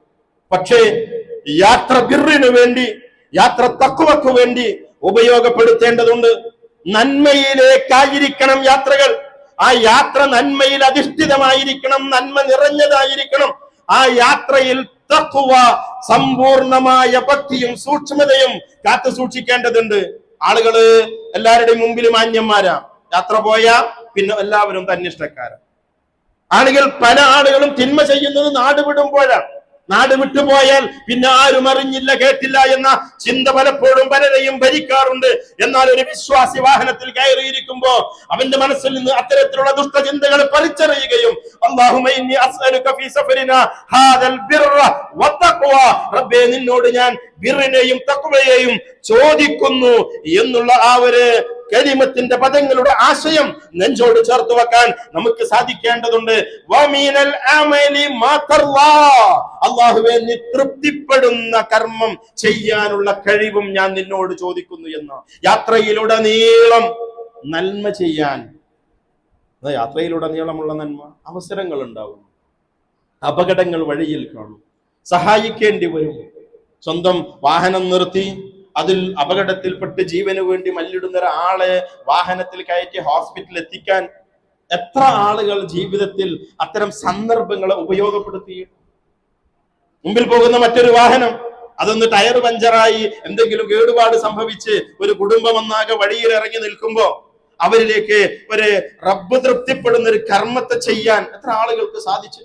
പക്ഷേ യാത്ര ബിർറിന് വേണ്ടി, യാത്ര തഖ്വക്ക് വേണ്ടി ഉപയോഗപ്പെടുത്തേണ്ടതുണ്ട്. നന്മയിലേക്കായിരിക്കണം യാത്രകൾ. ആ യാത്ര നന്മയിൽ അധിഷ്ഠിതമായിരിക്കണം, നന്മ നിറഞ്ഞതായിരിക്കണം. ആ യാത്രയിൽ തഖ്വ, സമ്പൂർണമായ ഭക്തിയും സൂക്ഷ്മതയും കാത്തു സൂക്ഷിക്കേണ്ടതുണ്ട്. ആളുകള് എല്ലാവരുടെയും മുമ്പിൽ മാന്യന്മാരാ, യാത്ര പോയാ പിന്നെ എല്ലാവരും തന്നിഷ്ടക്കാരാ. ആളുകൾ, പല ആളുകളും തിന്മ ചെയ്യുന്നത് നാട് വിടുമ്പോഴാണ്. നാട് വിട്ടുപോയാൽ പിന്നെ ആരും അറിഞ്ഞില്ല കേട്ടില്ല എന്ന ചിന്ത പലപ്പോഴും പലരെയും ഭരിക്കാറുണ്ട്. എന്നാൽ ഒരു വിശ്വാസി വാഹനത്തിൽ കയറിയിരിക്കുമ്പോ അവന്റെ മനസ്സിൽ നിന്ന് അത്തരത്തിലുള്ള ദുഷ്ടചിന്തകൾ പറിച്ചറിയുകയും അല്ലാഹുമ്മ ഇന്നി അസ്അലുക ഫീ സഫരിനാ ഹാദൽ ബിർറ വത്തഖ്വ, റബ്ബേ നിന്നോട് ഞാൻ ബിർറിനെയും തഖ്വയെയും ചോദിക്കുന്നു എന്നുള്ള ആ ഒരു കലിമത്തിന്റെ പദങ്ങളുടെ ആശയം നെഞ്ചോട് ചേർത്ത് വെക്കാൻ നമുക്ക് സാധിക്കേണ്ടതുണ്ട്. വമീനൽ അമലി മാ തർലാ, അല്ലാഹുവേ നീ തൃപ്തിപ്പെടുന്ന കർമ്മം ചെയ്യാനുള്ള കഴിവും ഞാൻ നിന്നോട് ചോദിക്കുന്നു എന്ന്. യാത്രയിലുടനീളം നന്മ ചെയ്യാൻ, യാത്രയിലുടനീളമുള്ള നന്മ അവസരങ്ങൾ ഉണ്ടാവും, അപകടങ്ങൾ വഴിയിൽ കാണും, സഹായിക്കേണ്ടി വരും. സ്വന്തം വാഹനം നിർത്തി അതിൽ അപകടത്തിൽപ്പെട്ട് ജീവന് വേണ്ടി മല്ലിടുന്ന ഒരാളെ വാഹനത്തിൽ കയറ്റി ഹോസ്പിറ്റലിൽ എത്തിക്കാൻ എത്ര ആളുകൾ ജീവിതത്തിൽ അത്തരം സന്ദർഭങ്ങളെ ഉപയോഗപ്പെടുത്തി. മുമ്പിൽ പോകുന്ന മറ്റൊരു വാഹനം, അതൊന്ന് ടയർ പഞ്ചറായി എന്തെങ്കിലും കേടുപാട് സംഭവിച്ച് ഒരു കുടുംബം ഒന്നാകെ വഴിയിൽ ഇറങ്ങി നിൽക്കുമ്പോ അവരിലേക്ക് ഒരു റബ്ബ് തൃപ്തിപ്പെടുന്ന ഒരു കർമ്മത്തെ ചെയ്യാൻ എത്ര ആളുകൾക്ക് സാധിച്ചു.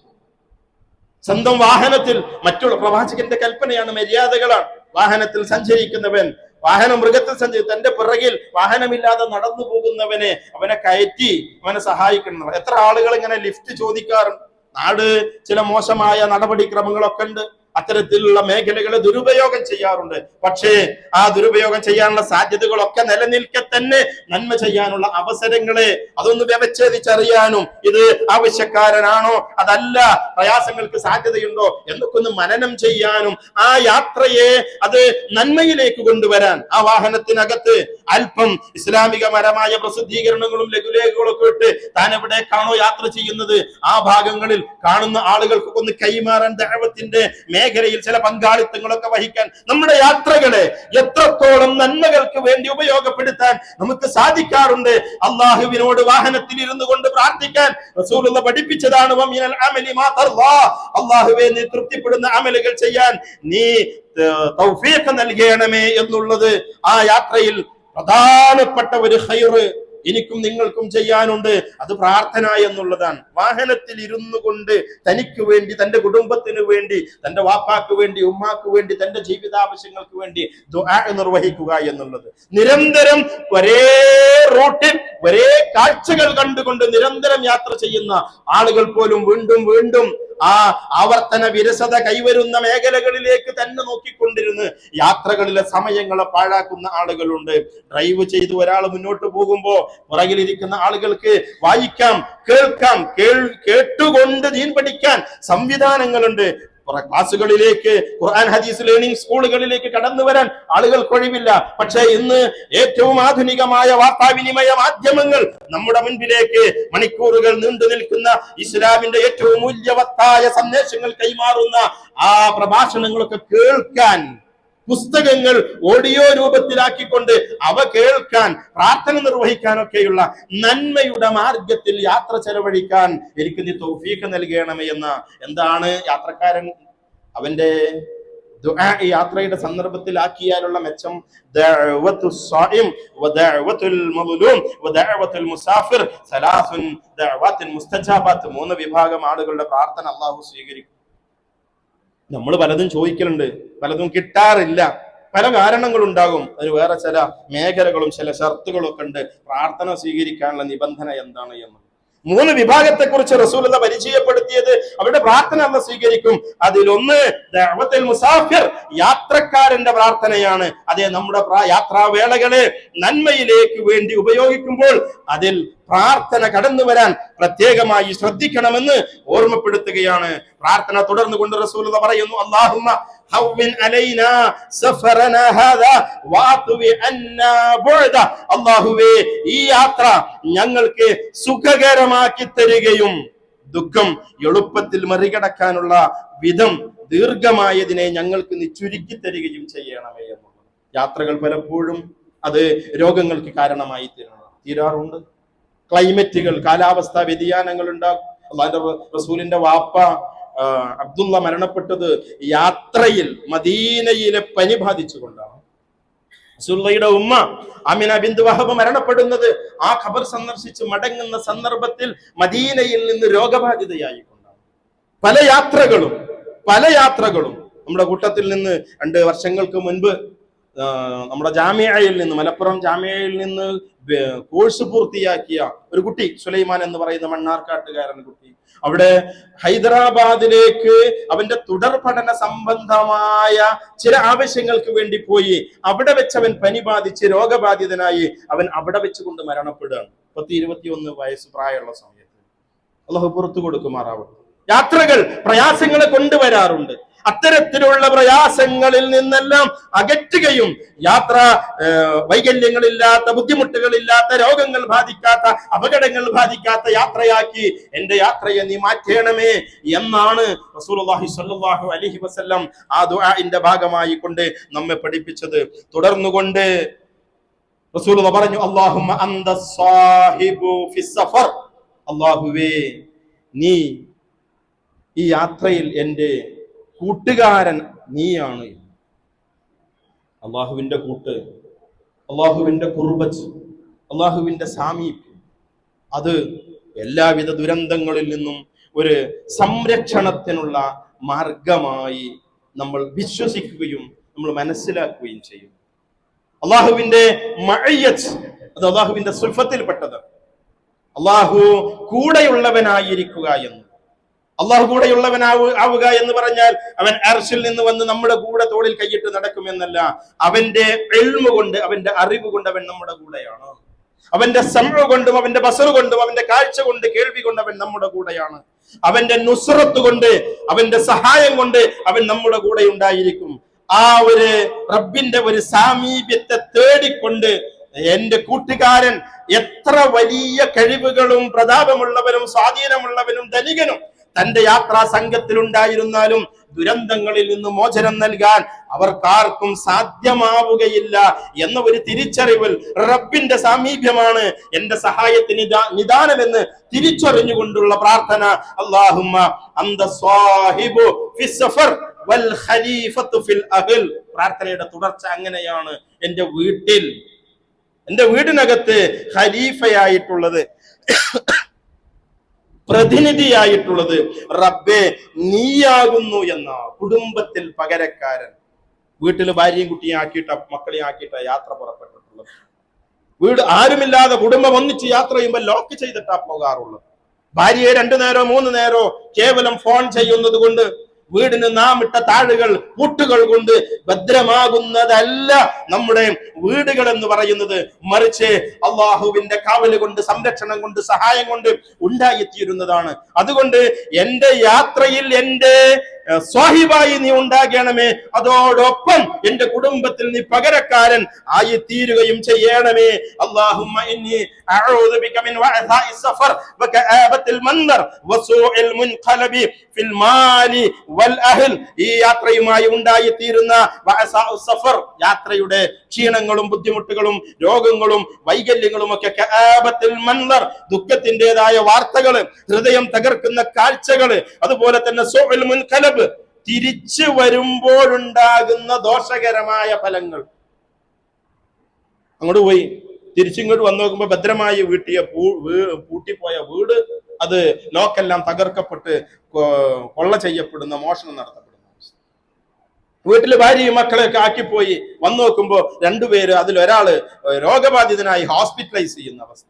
സ്വന്തം വാഹനത്തിൽ മറ്റുള്ള പ്രവാചകന്റെ കൽപ്പനയാണ്, മര്യാദകളാണ്. വാഹനത്തിൽ സഞ്ചരിക്കുന്നവൻ, വാഹനം മൃഗത്തിൽ തന്റെ പിറകിൽ വാഹനമില്ലാതെ നടന്നു പോകുന്നവനെ അവനെ കയറ്റി അവനെ സഹായിക്കണം. എത്ര ആളുകൾ ഇങ്ങനെ ലിഫ്റ്റ് ചോദിക്കാറുണ്ട്. നാട് ചില മോശമായ നടപടിക്രമങ്ങളൊക്കെ ഉണ്ട്, അത്തരത്തിലുള്ള മേഖലകളെ ദുരുപയോഗം ചെയ്യാറുണ്ട്. പക്ഷേ ആ ദുരുപയോഗം ചെയ്യാനുള്ള സാധ്യതകളൊക്കെ നിലനിൽക്കെ തന്നെ നന്മ ചെയ്യാനുള്ള അവസരങ്ങളെ അതൊന്ന് വ്യവച്ഛേദിച്ചറിയാനും ഇത് ആവശ്യക്കാരനാണോ അതല്ല പ്രയാസങ്ങൾക്ക് സാധ്യതയുണ്ടോ എന്നൊക്കെ ഒന്ന് മനനം ചെയ്യാനും ആ യാത്രയെ അത് നന്മയിലേക്ക് കൊണ്ടുവരാൻ ആ വാഹനത്തിനകത്ത് അല്പം ഇസ്ലാമികപരമായ പ്രസിദ്ധീകരണങ്ങളും ലഘുലേഖകളൊക്കെ ഇട്ട് താൻ എവിടേക്കാണോ യാത്ര ചെയ്യുന്നത് ആ ഭാഗങ്ങളിൽ കാണുന്ന ആളുകൾക്ക് ഒന്ന് കൈമാറാൻ ദഅവത്തിന്റെ മേഖലയിൽ ചില പങ്കാളിത്തങ്ങളൊക്കെ വഹിക്കാൻ നമ്മുടെ യാത്രകളെ എത്രത്തോളം നന്മകൾക്ക് വേണ്ടി ഉപയോഗപ്പെടുത്താൻ നമുക്ക് സാധിക്കാറുണ്ട്. അള്ളാഹുവിനോട് വാഹനത്തിൽ ഇരുന്നു കൊണ്ട് പ്രാർത്ഥിക്കാൻ റസൂലുള്ളാഹി പഠിപ്പിച്ചതാണ്. വമിനൽ അമലി മാ തർളാ, അള്ളാഹുവേ നീ തൃപ്തിപ്പെടുന്ന അമലുകൾ ചെയ്യാൻ നീ തൗഫീഖ് നൽകണമേ എന്നുള്ളത് ആ യാത്രയിൽ പ്രധാനപ്പെട്ട ഒരു ഖൈറ് എനിക്കും നിങ്ങൾക്കും ചെയ്യാനുണ്ട്. അത് പ്രാർത്ഥന എന്നുള്ളതാണ്. വാഹനത്തിൽ ഇരുന്നു കൊണ്ട് തനിക്ക് വേണ്ടി, തന്റെ കുടുംബത്തിന് വേണ്ടി, തന്റെ വാപ്പാക്ക് വേണ്ടി, ഉമ്മാക്ക് വേണ്ടി, തന്റെ ജീവിതാവശ്യങ്ങൾക്ക് വേണ്ടി ദുആ നിർവഹിക്കുക എന്നുള്ളത്. നിരന്തരം ഒരേ റൂട്ടിൽ ഒരേ കാഴ്ചകൾ കണ്ടുകൊണ്ട് നിരന്തരം യാത്ര ചെയ്യുന്ന ആളുകൾ പോലും വീണ്ടും വീണ്ടും ആ ആവർത്തന വിരസത കൈവരുന്ന മേഖലകളിലേക്ക് തന്നെ നോക്കിക്കൊണ്ടിരുന്ന് യാത്രകളിലെ സമയങ്ങളെ പാഴാക്കുന്ന ആളുകളുണ്ട്. ഡ്രൈവ് ചെയ്ത് ഒരാൾ മുന്നോട്ട് പോകുമ്പോ പുറകിലിരിക്കുന്ന ആളുകൾക്ക് വായിക്കാം, കേൾക്കാം, കേട്ടുകൊണ്ട് ദീൻ പഠിക്കാൻ സംവിധാനങ്ങളുണ്ട്. ക്ലാസുകളിലേക്ക്, ഖുർആൻ ഹദീസ് ലേണിംഗ് സ്കൂളുകളിലേക്ക് കടന്നു വരാൻ ആളുകൾക്ക് ഒഴിവില്ല. പക്ഷേ ഇന്ന് ഏറ്റവും ആധുനികമായ വാർത്താവിനിമയ മാധ്യമങ്ങൾ നമ്മുടെ മുൻപിലേക്ക് മണിക്കൂറുകൾ നീണ്ടു നിൽക്കുന്ന ഇസ്ലാമിന്റെ ഏറ്റവും മൂല്യവത്തായ സന്ദേശങ്ങൾ കൈമാറുന്ന ആ പ്രഭാഷണങ്ങളൊക്കെ കേൾക്കാൻ, പുസ്തകങ്ങൾ ഓഡിയോ രൂപത്തിലാക്കിക്കൊണ്ട് അവ കേൾക്കാൻ, പ്രാർത്ഥന നിർവഹിക്കാനൊക്കെയുള്ള നന്മയുടെ മാർഗത്തിൽ യാത്ര ചെലവഴിക്കാൻ എനിക്ക് നീ തൗഫീഖ് നൽകണമേ എന്ന. എന്താണ് യാത്രക്കാരൻ അവന്റെ ദുആ ഈ യാത്രയുടെ സന്ദർഭത്തിൽ ആക്കിയാലുള്ള മെച്ചം? ദഅവത്തുസ് സായിം വദഅവത്തുൽ മദ്ലൂം വദഅവത്തുൽ മുസാഫിർ സലാസുൻ ദഅവാത്തുൻ മുസ്തജാബാത്ത്. 3 വിഭാഗം ആളുകളുടെ പ്രാർത്ഥന അല്ലാഹു സ്വീകരിക്കും. നമ്മൾ പലതും ചോദിക്കലുണ്ട്, പലതും കിട്ടാറില്ല. പല കാരണങ്ങളുണ്ടാകും. അതിന് വേറെ ചില മേഖലകളും ചില ഷർത്തുകളും ഒക്കെ ഉണ്ട്. പ്രാർത്ഥന സ്വീകരിക്കാനുള്ള നിബന്ധന എന്താണ് എന്ന് 3 വിഭാഗത്തെ കുറിച്ച് റസൂലുള്ളാഹി പരിചയപ്പെടുത്തിയത്. അവരുടെ പ്രാർത്ഥന അല്ലാഹു സ്വീകരിക്കും. അതിലൊന്ന് ദഅവത്തുൽ മുസാഫിർ, യാത്രക്കാരന്റെ പ്രാർത്ഥനയാണ്. അതേ, നമ്മുടെ യാത്രാവേളകളെ നന്മയിലേക്ക് വേണ്ടി ഉപയോഗിക്കുമ്പോൾ അതിൽ പ്രാർത്ഥന കടന്നു വരാൻ പ്രത്യേകമായി ശ്രദ്ധിക്കണമെന്ന് ഓർമ്മപ്പെടുത്തുകയാണ്. പ്രാർത്ഥന തുടർന്നുകൊണ്ട് റസൂലുള്ളാഹി പറയുന്നു, അല്ലാഹുമ്മ ഹവ്വിൻ അലൈനാ സഫറനാ ഹാദാ വഅത്വി അന്നാ ബുഅദ. അല്ലാഹുവേ, ഈ യാത്ര ഞങ്ങൾക്ക് സുഖകരമാക്കി തരികയും ദുഃഖം എളുപ്പത്തിൽ മറികടക്കാനുള്ള വിധം ദീർഘമായതിനെ ഞങ്ങൾക്ക് നീ ചുരുക്കി തരികയും ചെയ്യണമേ എന്നുള്ളത്. യാത്രകൾ പലപ്പോഴും അത് രോഗങ്ങൾക്ക് കാരണമായി തീരാറുണ്ട്. ക്ലൈമറ്റുകൾ, കാലാവസ്ഥാ വ്യതിയാനങ്ങൾ ഉണ്ടാകും. അല്ലാഹുവിന്റെ റസൂലിന്റെ വാപ്പ അബ്ദുള്ള മരണപ്പെട്ടത് യാത്രയിൽ മദീനയിലെ പനി ബാധിച്ചുകൊണ്ടാണ്. റസൂലുള്ളാഹിയുടെ ഉമ്മ ആമിന ബിന്ത് വഹബ് മരണപ്പെടുന്നത് ആ ഖബർ സന്ദർശിച്ച് മടങ്ങുന്ന സന്ദർഭത്തിൽ മദീനയിൽ നിന്ന് രോഗബാധിതയായിക്കൊണ്ടാണ്. പല യാത്രകളും പല യാത്രകളും. നമ്മുടെ കൂട്ടത്തിൽ നിന്ന് 2 വർഷങ്ങൾക്ക് മുൻപ് നമ്മുടെ ജാമിയയിൽ നിന്ന്, മലപ്പുറം ജാമിയയിൽ നിന്ന് കോഴ്സ് പൂർത്തിയാക്കിയ ഒരു കുട്ടി, സുലൈമാൻ എന്ന് പറയുന്ന മണ്ണാർക്കാട്ടുകാരൻ കുട്ടി, അവിടെ ഹൈദരാബാദിലേക്ക് അവന്റെ തുടർ പഠന സംബന്ധമായ ചില ആവശ്യങ്ങൾക്ക് വേണ്ടി പോയി. അവിടെ വെച്ച് അവൻ പനി ബാധിച്ച് രോഗബാധിതനായി അവൻ അവിടെ വെച്ചുകൊണ്ട് മരണപ്പെടുകയാണ്. 21 വയസ്സ് പ്രായമുള്ള സമയത്ത്. അല്ലാഹു പുറത്തു കൊടുക്കുമാറാവട്ടെ. യാത്രകൾ പ്രയാസങ്ങളെ കൊണ്ടുവരാറുണ്ട്. അത്തരത്തിലുള്ള പ്രയാസങ്ങളിൽ നിന്നെല്ലാം അകറ്റുകയും യാത്ര വൈകല്യങ്ങളില്ലാത്ത, ബുദ്ധിമുട്ടുകളില്ലാത്ത, രോഗങ്ങൾ ബാധിക്കാത്ത, അപകടങ്ങൾ ബാധിക്കാത്ത യാത്രയാക്കി എന്റെ യാത്രയെ നീ മാറ്റണമേ എന്നാണ് റസൂലുള്ളാഹി സ്വല്ലല്ലാഹു അലൈഹി വസല്ലം ആ ദുആഇന്റെ ഭാഗമായി കൊണ്ട് നമ്മെ പഠിപ്പിച്ചത്. തുടർന്നുകൊണ്ട് റസൂലുള്ളാഹി പറഞ്ഞു, അല്ലാഹുമ്മ അന്ത സാഹിബു ഫിസ് സഫർ, അല്ലാഹുവേ നീ ഈ യാത്രയിൽ എൻ്റെ കൂട്ടുകാരൻ നീയാണ്. അള്ളാഹുവിന്റെ കൂട്ട്, അള്ളാഹുവിന്റെ ഖുർബത്ത്, അള്ളാഹുവിന്റെ സാമീപ്യം, അത് എല്ലാവിധ ദുരന്തങ്ങളിൽ നിന്നും ഒരു സംരക്ഷണത്തിനുള്ള മാർഗമായി നമ്മൾ വിശ്വസിക്കുകയും നമ്മൾ മനസ്സിലാക്കുകയും ചെയ്യും. അള്ളാഹുവിന്റെ മഅയ്യത്ത്, അത് അള്ളാഹുവിന്റെ സിഫത്തിൽപ്പെട്ടത്. അള്ളാഹു കൂടെയുള്ളവനായിരിക്കുക എന്ന്. അള്ളാഹു കൂടെയുള്ളവനാവുക എന്ന് പറഞ്ഞാൽ അവൻ അർശിൽ നിന്ന് വന്ന് നമ്മുടെ കൂടെ തോളിൽ കൈയിട്ട് നടക്കുമെന്നല്ല. അവന്റെ ഇൽമു കൊണ്ട്, അവന്റെ അറിവ് കൊണ്ട് അവൻ നമ്മുടെ കൂടെയാണ്. അവന്റെ സമഅ കൊണ്ടും അവന്റെ ബസർ കൊണ്ടും അവന്റെ കാഴ്ച കൊണ്ട്, കേൾവി കൊണ്ട് അവൻ നമ്മുടെ കൂടെയാണ്. അവന്റെ നുസ്റത്ത് കൊണ്ട്, അവന്റെ സഹായം കൊണ്ട് അവൻ നമ്മുടെ കൂടെ ഉണ്ടായിരിക്കും. ആ ഒരു റബ്ബിന്റെ ഒരു സാമീപ്യത്തെ തേടിക്കൊണ്ട് എന്റെ കൂട്ടുകാരൻ എത്ര വലിയ കഴിവുകളും പ്രതാപമുള്ളവനും സ്വാധീനമുള്ളവനും ധനികനും തന്റെ യാത്രാ സംഘത്തിലുണ്ടായിരുന്നാലും ദുരന്തങ്ങളിൽ നിന്ന് മോചനം നൽകാൻ അവർക്കാർക്കും സാധ്യമാവുകയില്ല എന്ന ഒരു തിരിച്ചറിവിൽ റബ്ബിന്റെ സാമീപ്യമാണ് എന്റെ സഹായത്തിന് നിദാനമെന്ന് തിരിച്ചറിഞ്ഞുകൊണ്ടുള്ള പ്രാർത്ഥന. അല്ലാഹുമ്മ അന്ത സ്വാഹിബു ഫിസ് സഫർ വൽ ഖലീഫത്തു ഫിൽ അഹ്ൽ. പ്രാർത്ഥനയുടെ തുടർച്ച അങ്ങനെയാണ്. എന്റെ വീട്ടിൽ, എന്റെ വീടിനകത്ത് ഖലീഫയായിട്ടുള്ളത്, പ്രതിനിധിയായിട്ടുള്ളത് റബ്ബേ നീയാകുന്നു എന്ന, കുടുംബത്തിൽ പകരക്കാരൻ. വീട്ടിൽ ഭാര്യയും കുട്ടിയും ആക്കിയിട്ട, മക്കളെയും ആക്കിയിട്ട യാത്ര പുറപ്പെട്ടിട്ടുള്ളത്. വീട് ആരുമില്ലാതെ കുടുംബം ഒന്നിച്ച് യാത്ര ചെയ്യുമ്പോൾ ലോക്ക് ചെയ്തിട്ടാ പോകാറുള്ളത്. ഭാര്യയെ 2 നേരോ 3 നേരോ കേവലം ഫോൺ ചെയ്യുന്നത് കൊണ്ട് വീടിന് നാം ഇട്ട താഴുകൾ പൂട്ടുകൾ കൊണ്ട് ഭദ്രമാകുന്നതല്ല നമ്മുടെ വീടുകൾ എന്ന് പറയുന്നത്. മറിച്ച് അള്ളാഹുവിന്റെ കാവല് കൊണ്ട്, സംരക്ഷണം കൊണ്ട്, സഹായം കൊണ്ട് ഉണ്ടായിത്തീരുന്നതാണ്. അതുകൊണ്ട് എന്റെ യാത്രയിൽ എന്റെ സ്വാഹിബായി നീ ഉണ്ടാകണമേ, അതോടൊപ്പം എന്റെ കുടുംബത്തിൽ നീ പകരക്കാരൻ ആയി തീരുകയും ചെയ്യണമേ. അല്ലാഹുമ്മ ഇന്നി അഊദു ബിക മിൻ വഅസാഇ സഫർ വകആബത്തിൽ മൻദർ വസൂഇൽ മുൻഖലബി ഫിൽ മാലി വൽ അഹ്ൽ. ഈ യാത്രയുമായി ഉണ്ടായി തീരുന്ന വഅസാഉ സഫർ, യാത്രയുടെ ക്ഷീണങ്ങളും ബുദ്ധിമുട്ടുകളും രോഗങ്ങളും വൈകല്യങ്ങളും ഒക്കെ, കആബത്തിൽ മൻദർ, ദുഃഖത്തിൻ്റെതായ വാർത്തകൾ, ഹൃദയം തകർക്കുന്ന കാഴ്ചകൾ, അതുപോലെ തന്നെ സൂഉൽ മുൻഖലബ്, തിരിച്ചു വരുമ്പോഴുണ്ടാകുന്ന ദോഷകരമായ ഫലങ്ങൾ. അങ്ങോട്ട് പോയി തിരിച്ചിങ്ങോട്ട് വന്നു നോക്കുമ്പോ ഭദ്രമായി പൂട്ടിപ്പോയ വീട്, അത് ലോക്കെല്ലാം തകർക്കപ്പെട്ട് കൊള്ള ചെയ്യപ്പെടുന്ന, മോഷണം നടത്തപ്പെടുന്ന അവസ്ഥ. വീട്ടില് ഭാര്യയും മക്കളെയൊക്കെ ആക്കിപ്പോയി വന്നു നോക്കുമ്പോ 2 പേര്, അതിലൊരാള് രോഗബാധിതനായി ഹോസ്പിറ്റലൈസ് ചെയ്യുന്ന അവസ്ഥ.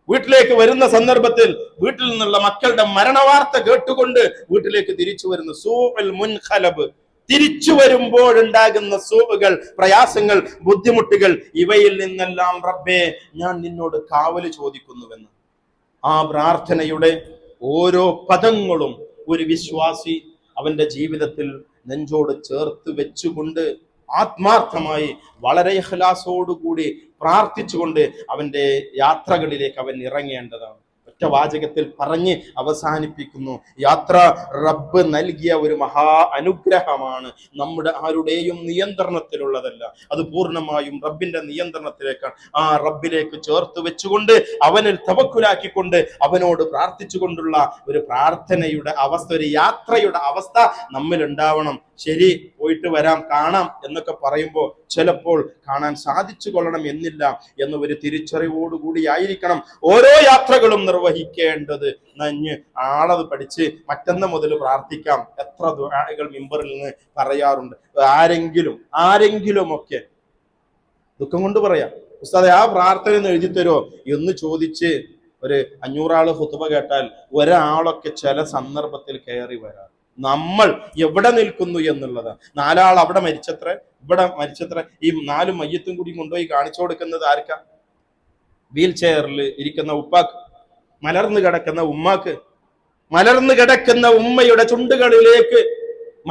വീട്ടിലേക്ക് വരുന്ന സന്ദർഭത്തിൽ വീട്ടിൽ നിന്നുള്ള മക്കളുടെ മരണവാർത്ത കേട്ടുകൊണ്ട് വീട്ടിലേക്ക് തിരിച്ചു വരുന്ന സൂഉൽ മുൻഖലബ്, തിരിച്ചു വരുമ്പോഴുണ്ടാകുന്ന സൂഉകൾ, പ്രയാസങ്ങൾ, ബുദ്ധിമുട്ടുകൾ, ഇവയിൽ നിന്നെല്ലാം റബ്ബേ ഞാൻ നിന്നോട് കാവല് ചോദിക്കുന്നുവെന്ന്. ആ പ്രാർത്ഥനയുടെ ഓരോ പദങ്ങളും ഒരു വിശ്വാസി അവന്റെ ജീവിതത്തിൽ നെഞ്ചോട് ചേർത്ത് വെച്ചുകൊണ്ട് ആത്മാർത്ഥമായി വളരെ ഇഖ്ലാസോടുകൂടി പ്രാർത്ഥിച്ചുകൊണ്ട് അവന്റെ യാത്രകളിലേക്ക് അവൻ ഇറങ്ങേണ്ടതാണ്. ഒറ്റ വാചകത്തിൽ പറഞ്ഞ് അവസാനിപ്പിക്കുന്നു. യാത്ര റബ്ബ് നൽകിയ ഒരു മഹാ അനുഗ്രഹമാണ്. നമ്മുടെ ആരുടെയും നിയന്ത്രണത്തിലുള്ളതല്ല, അത് പൂർണ്ണമായും റബ്ബിന്റെ നിയന്ത്രണത്തിലേക്കാണ്. ആ റബ്ബിലേക്ക് ചേർത്ത് വെച്ചുകൊണ്ട് അവനിൽ തവക്കുലാക്കിക്കൊണ്ട് അവനോട് പ്രാർത്ഥിച്ചുകൊണ്ടുള്ള ഒരു പ്രാർത്ഥനയുടെ അവസ്ഥ, ഒരു യാത്രയുടെ അവസ്ഥ നമ്മിൽ ഉണ്ടാവണം. ശരി, പോയിട്ട് വരാം, കാണാം എന്നൊക്കെ പറയുമ്പോൾ ചിലപ്പോൾ കാണാൻ സാധിച്ചു കൊള്ളണം എന്നില്ല എന്ന ഒരു തിരിച്ചറിവോടുകൂടി ആയിരിക്കണം ഓരോ യാത്രകളും നിർവഹിക്കേണ്ടത്. നഞ്ഞ് ആളത് പഠിച്ച് മറ്റന്ന മുതൽ പ്രാർത്ഥിക്കാം. എത്ര ദുആകൾ മിമ്പറിൽ നിന്ന് പറയാറുണ്ട്. ആരെങ്കിലും ഒക്കെ ദുഃഖം കൊണ്ട് പറയാം, ഉസ്താദെ ആ പ്രാർത്ഥന ഒന്ന് എഴുതി തരുമോ എന്ന് ചോദിച്ച് ഒരു 500 ആള് ഖുതുബ കേട്ടാൽ ഒരാളൊക്കെ ചില സന്ദർഭത്തിൽ കയറി വരാം. നമ്മൾ എവിടെ നിൽക്കുന്നു എന്നുള്ളത്. 4 ആൾ അവിടെ മരിച്ചത്ര, ഇവിടെ മരിച്ചത്ര, ഈ 4 മയ്യത്തും കൂടി കൊണ്ടുപോയി കാണിച്ചു കൊടുക്കുന്നത് ആർക്കാ? വീൽ ചെയറിൽ ഇരിക്കുന്ന ഉപ്പാക്ക്, മലർന്നു കിടക്കുന്ന ഉമ്മാക്ക്, മലർന്നു കിടക്കുന്ന ഉമ്മയുടെ ചുണ്ടുകളിലേക്ക്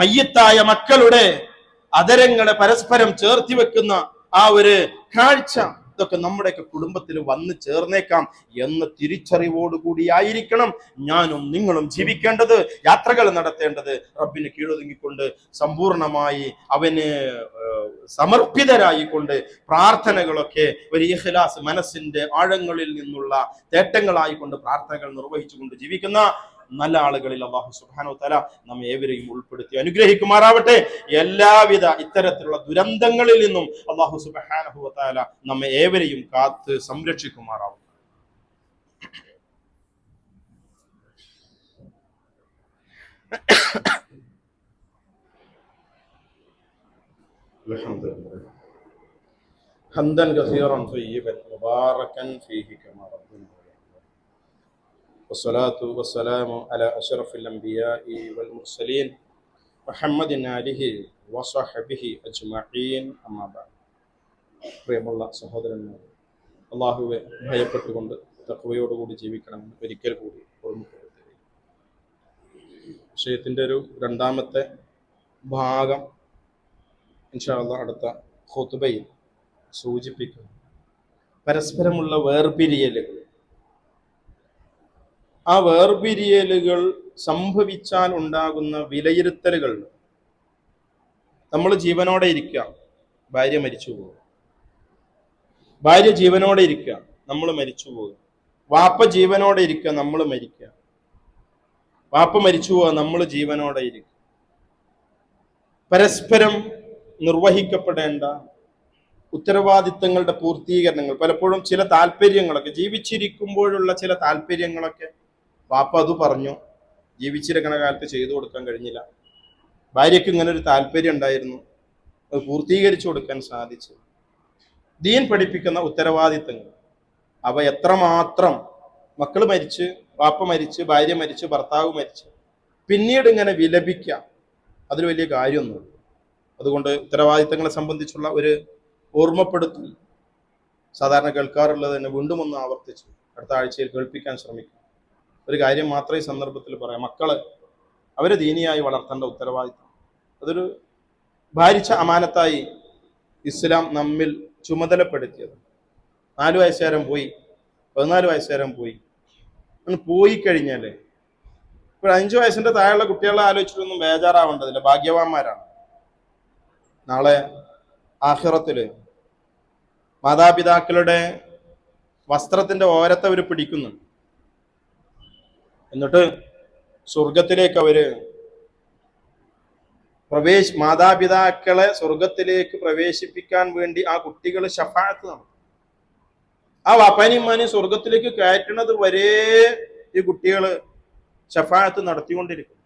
മയ്യത്തായ മക്കളുടെ അതരങ്ങളെ പരസ്പരം ചേർത്തി വെക്കുന്ന ആ ഒരു കാഴ്ച, ഇതൊക്കെ നമ്മുടെയൊക്കെ കുടുംബത്തിൽ വന്നു ചേർന്നേക്കാം എന്ന തിരിച്ചറിവോടുകൂടി ആയിരിക്കണം ഞാനും നിങ്ങളും ജീവിക്കേണ്ടത്, യാത്രകൾ നടത്തേണ്ടത്. റബ്ബിന് കീഴൊതുങ്ങിക്കൊണ്ട് സമ്പൂർണമായി അവന് സമർപ്പിതരായിക്കൊണ്ട് പ്രാർത്ഥനകളൊക്കെ ഒരു ഇഖ്ലാസ്, മനസ്സിന്റെ ആഴങ്ങളിൽ നിന്നുള്ള തേട്ടങ്ങളായിക്കൊണ്ട് പ്രാർത്ഥനകൾ നിർവഹിച്ചുകൊണ്ട് ജീവിക്കുന്ന നല്ല ആളുകളിൽ അല്ലാഹു സുബ്ഹാനഹു വ തആല നമ്മെ ഏവരെയും ഉൾപ്പെടുത്തി അനുഗ്രഹിക്കുമാറാവട്ടെ. എല്ലാവിധ ഇത്തരത്തിലുള്ള ദുരന്തങ്ങളിൽ നിന്നും അല്ലാഹു സുബ്ഹാനഹു വ തആല നമ്മെ ഏവരെയും കാത്ത് സംരക്ഷിക്കുമാറാവട്ടെ. അൽഹംദുലില്ലാഹ് ഹംദൻ കസീറൻ ത്വയ്യിബൻ മുബാറകൻ ഫീഹി കമാ റബ്ബനാ. والصلاة والسلام على أشرف الأنبياء والمرسلين محمد آله وصحبه أجمعين أما بعد. പ്രിയമുള്ള സഹോദരന്മാർ, അള്ളാഹുവെ ഭയപ്പെട്ടുകൊണ്ട് തഖ്വയോടുകൂടി ജീവിക്കണമെന്ന് ഒരിക്കൽ കൂടി ഓർമ്മപ്പെടുത്തുകയും വിഷയത്തിൻ്റെ ഒരു രണ്ടാമത്തെ ഭാഗം ഇൻഷാ അല്ലാഹ് അടുത്ത ഖുതുബയിൽ സൂചിപ്പിക്കുന്നു. പരസ്പരമുള്ള വേർപിരിയലുകൾ, ആ വേർപിരിയലുകൾ സംഭവിച്ചാൽ ഉണ്ടാകുന്ന വിലയിരുത്തലുകൾ. നമ്മൾ ജീവനോടെ ഇരിക്കുക, ഭാര്യ മരിച്ചു പോകുക, ഭാര്യ ജീവനോടെ ഇരിക്കുക, നമ്മൾ മരിച്ചു പോകുക, വാപ്പ ജീവനോടെ ഇരിക്കുക, നമ്മൾ മരിക്കുക, വാപ്പ മരിച്ചു പോവുക, നമ്മൾ ജീവനോടെ ഇരിക്കുക. പരസ്പരം നിർവഹിക്കപ്പെടേണ്ട ഉത്തരവാദിത്തങ്ങളുടെ പൂർത്തീകരണങ്ങൾ, പലപ്പോഴും ചില താല്പര്യങ്ങളൊക്കെ, ജീവിച്ചിരിക്കുമ്പോഴുള്ള ചില താല്പര്യങ്ങളൊക്കെ വാപ്പ അത് പറഞ്ഞു, ജീവിച്ചിരിക്കുന്ന കാലത്ത് ചെയ്തു കൊടുക്കാൻ കഴിഞ്ഞില്ല, ഭാര്യയ്ക്ക് ഇങ്ങനെ ഒരു താല്പര്യം ഉണ്ടായിരുന്നു, അത് പൂർത്തീകരിച്ചു കൊടുക്കാൻ സാധിച്ചു. ദീൻ പഠിപ്പിക്കുന്ന ഉത്തരവാദിത്തങ്ങൾ അവ എത്രമാത്രം, മക്കൾ മരിച്ച്, വാപ്പ മരിച്ച്, ഭാര്യ മരിച്ച്, ഭർത്താവ് മരിച്ച്, പിന്നീട് ഇങ്ങനെ വിലപിക്കാം, അതിൽ വലിയ കാര്യമൊന്നുമില്ല. അതുകൊണ്ട് ഉത്തരവാദിത്തങ്ങളെ സംബന്ധിച്ചുള്ള ഒരു ഓർമ്മപ്പെടുത്തൽ സാധാരണ കേൾക്കാറുള്ളത് തന്നെ വീണ്ടും ഒന്ന് ആവർത്തിച്ച് അടുത്ത ആഴ്ചയിൽ കേൾപ്പിക്കാൻ ശ്രമിക്കും. ഒരു കാര്യം മാത്രമേ ഈ സന്ദർഭത്തിൽ പറയാം. മക്കള് അവരെ ദീനിയായി വളർത്തേണ്ട ഉത്തരവാദിത്തം, അതൊരു ഭാരിച്ച അമാനത്തായി ഇസ്ലാം നമ്മിൽ ചുമതലപ്പെടുത്തിയത്. 4 വയസ്സുകാരൻ പോയി, 14 വയസ്സുകാരൻ പോയി, പോയി കഴിഞ്ഞാല് ഇപ്പോൾ 5 വയസ്സിന്റെ താഴെയുള്ള കുട്ടികളെ ആലോചിച്ചിട്ടൊന്നും ബേജാറാവേണ്ടതില്ല, ഭാഗ്യവാന്മാരാണ്. നാളെ ആഖിറത്തില് മാതാപിതാക്കളുടെ വസ്ത്രത്തിന്റെ ഓരത്തെ അവർ പിടിക്കുന്നുണ്ട്. എന്നിട്ട് സ്വർഗത്തിലേക്ക് അവര് മാതാപിതാക്കളെ സ്വർഗത്തിലേക്ക് പ്രവേശിപ്പിക്കാൻ വേണ്ടി ആ കുട്ടികൾ ശഫാഅത്ത് നടത്തും. ആ വാപ്പാനെയും ഉമ്മാനെയും സ്വർഗത്തിലേക്ക് കയറ്റുന്നത് വരെ ഈ കുട്ടികൾ ശഫാഅത്ത് നടത്തിക്കൊണ്ടിരിക്കും.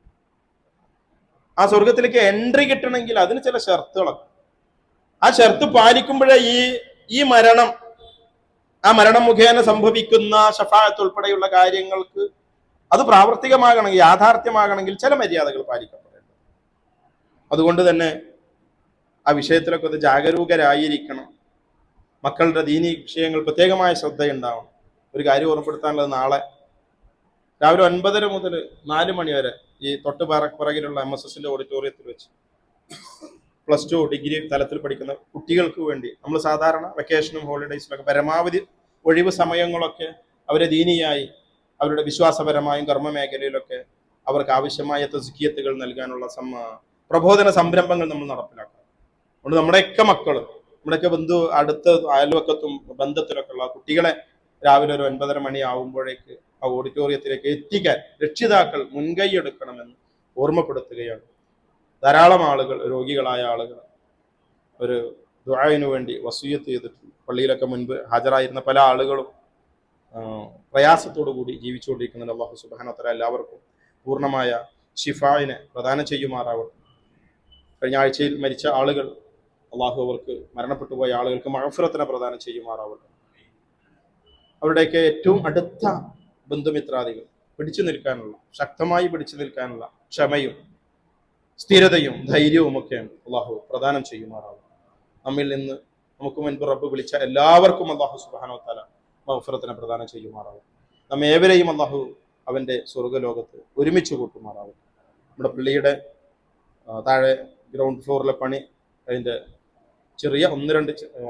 ആ സ്വർഗത്തിലേക്ക് എൻട്രി കിട്ടണമെങ്കിൽ അതിന് ചില ഷർത്തുകളൊക്കെ, ആ ഷർത്ത് പാലിക്കുമ്പോഴേ ഈ മരണം, ആ മരണം മുഖേന സംഭവിക്കുന്ന ശഫാഅത്ത് ഉൾപ്പെടെയുള്ള കാര്യങ്ങൾക്ക് അത് പ്രാവർത്തികമാകണമെങ്കിൽ, യാഥാർത്ഥ്യമാകണമെങ്കിൽ ചില മര്യാദകൾ പാലിക്കപ്പെടേണ്ടത്. അതുകൊണ്ട് തന്നെ ആ വിഷയത്തിലൊക്കെ ഒന്ന് ജാഗരൂകരായിരിക്കണം. മക്കളുടെ ദീനി വിഷയങ്ങൾ പ്രത്യേകമായ ശ്രദ്ധയുണ്ടാവണം. ഒരു കാര്യം ഓർമ്മപ്പെടുത്താനുള്ളത്, നാളെ രാവിലെ 9:30 മുതൽ 4 മണി വരെ ഈ തൊട്ടുപിറകിലുള്ള MSSന്റെ ഓഡിറ്റോറിയത്തിൽ വെച്ച് +2 ഡിഗ്രി തലത്തിൽ പഠിക്കുന്ന കുട്ടികൾക്ക് വേണ്ടി നമ്മൾ സാധാരണ വെക്കേഷനും ഹോളിഡേയ്സിലൊക്കെ പരമാവധി ഒഴിവ് സമയങ്ങളൊക്കെ അവരെ ദീനിയായി, അവരുടെ വിശ്വാസപരമായും കർമ്മ മേഖലയിലൊക്കെ അവർക്ക് ആവശ്യമായ തസ്കിയത്തുകൾ നൽകാനുള്ള പ്രബോധന സംരംഭങ്ങൾ നമ്മൾ നടപ്പിലാക്കണം. അതുകൊണ്ട് നമ്മുടെയൊക്കെ മക്കള്, നമ്മുടെയൊക്കെ അടുത്ത അയൽവക്കത്തും ബന്ധത്തിലൊക്കെ ഉള്ള കുട്ടികളെ രാവിലെ ഒരു 9:30 മണി ആവുമ്പോഴേക്ക് ആ ഓഡിറ്റോറിയത്തിലേക്ക് എത്തിക്കാൻ രക്ഷിതാക്കൾ മുൻകൈ എടുക്കണമെന്ന് ഓർമ്മപ്പെടുത്തുകയാണ്. ധാരാളം ആളുകൾ, രോഗികളായ ആളുകൾ ഒരു ദുആഇനു വേണ്ടി വസിയ്യത്ത് ചെയ്തിട്ടുണ്ട്. പള്ളിയിലൊക്കെ മുൻപ് ഹാജരായിരുന്ന പല ആളുകളും പ്രയാസത്തോടു കൂടി ജീവിച്ചുകൊണ്ടിരിക്കുന്നുണ്ട്. അല്ലാഹു സുബ്ഹാനഹു വ തആല എല്ലാവർക്കും പൂർണ്ണമായ ഷിഫായിനെ പ്രദാനം ചെയ്യുമാറാവട്ടെ. കഴിഞ്ഞ ആഴ്ചയിൽ മരിച്ച ആളുകൾ, അള്ളാഹു അവർക്ക് മരണപ്പെട്ടു പോയ ആളുകൾക്ക് മഗ്ഫിറത്തിനെ പ്രദാനം ചെയ്യുമാറാവട്ടെ. അവരുടെയൊക്കെ ഏറ്റവും അടുത്ത ബന്ധുമിത്രാദികൾ പിടിച്ചു നിൽക്കാനുള്ള, ശക്തമായി പിടിച്ചു നിൽക്കാനുള്ള ക്ഷമയും സ്ഥിരതയും ധൈര്യവും ഒക്കെ അള്ളാഹു പ്രദാനം ചെയ്യുമാറാവട്ടെ. നമ്മിൽ നിന്ന് നമുക്ക് മുൻപ് റബ്ബ് വിളിച്ച എല്ലാവർക്കും അള്ളാഹു സുബ്ഹാനഹു വ തആല മഗ്ഫിറത്തിനെ പ്രദാനം ചെയ്യുമാറാവട്ടെ. നമ്മേവരെയും അള്ളാഹു അവന്റെ സ്വർഗ്ഗലോകത്ത് ഒരുമിച്ച് കൂട്ടുമാറാവട്ടെ. നമ്മുടെ പള്ളിയുടെ താഴെ ഗ്രൗണ്ട് ഫ്ലോറിലെ പണി, അതിൻ്റെ ചെറിയ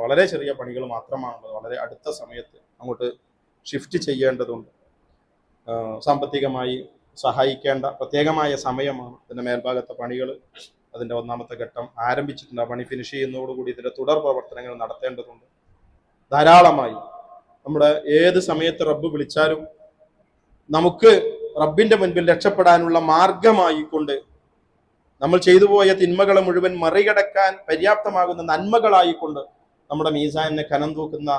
വളരെ ചെറിയ പണികൾ മാത്രമാണുള്ളത്. വളരെ അടുത്ത സമയത്ത് അങ്ങോട്ട് ഷിഫ്റ്റ് ചെയ്യേണ്ടതുണ്ട്. സാമ്പത്തികമായി സഹായിക്കേണ്ട പ്രത്യേകമായ സമയമാണ്. ഇതിൻ്റെ മേൽഭാഗത്തെ പണികൾ, അതിൻ്റെ ഒന്നാമത്തെ ഘട്ടം ആരംഭിച്ചിട്ടുണ്ട്. ആ പണി ഫിനിഷ് ചെയ്യുന്നതോടുകൂടി ഇതിൻ്റെ തുടർ പ്രവർത്തനങ്ങൾ നടത്തേണ്ടതുണ്ട്. ധാരാളമായി നമ്മുടെ ഏത് സമയത്ത് റബ്ബ് വിളിച്ചാലും നമുക്ക് റബ്ബിന്റെ മുൻപിൽ രക്ഷപ്പെടാനുള്ള മാർഗമായിക്കൊണ്ട് നമ്മൾ ചെയ്തു പോയ തിന്മകളെ മുഴുവൻ മറികടക്കാൻ പര്യാപ്തമാകുന്ന നന്മകളായിക്കൊണ്ട് നമ്മുടെ മീസാനിനെ കനം തൂക്കുന്ന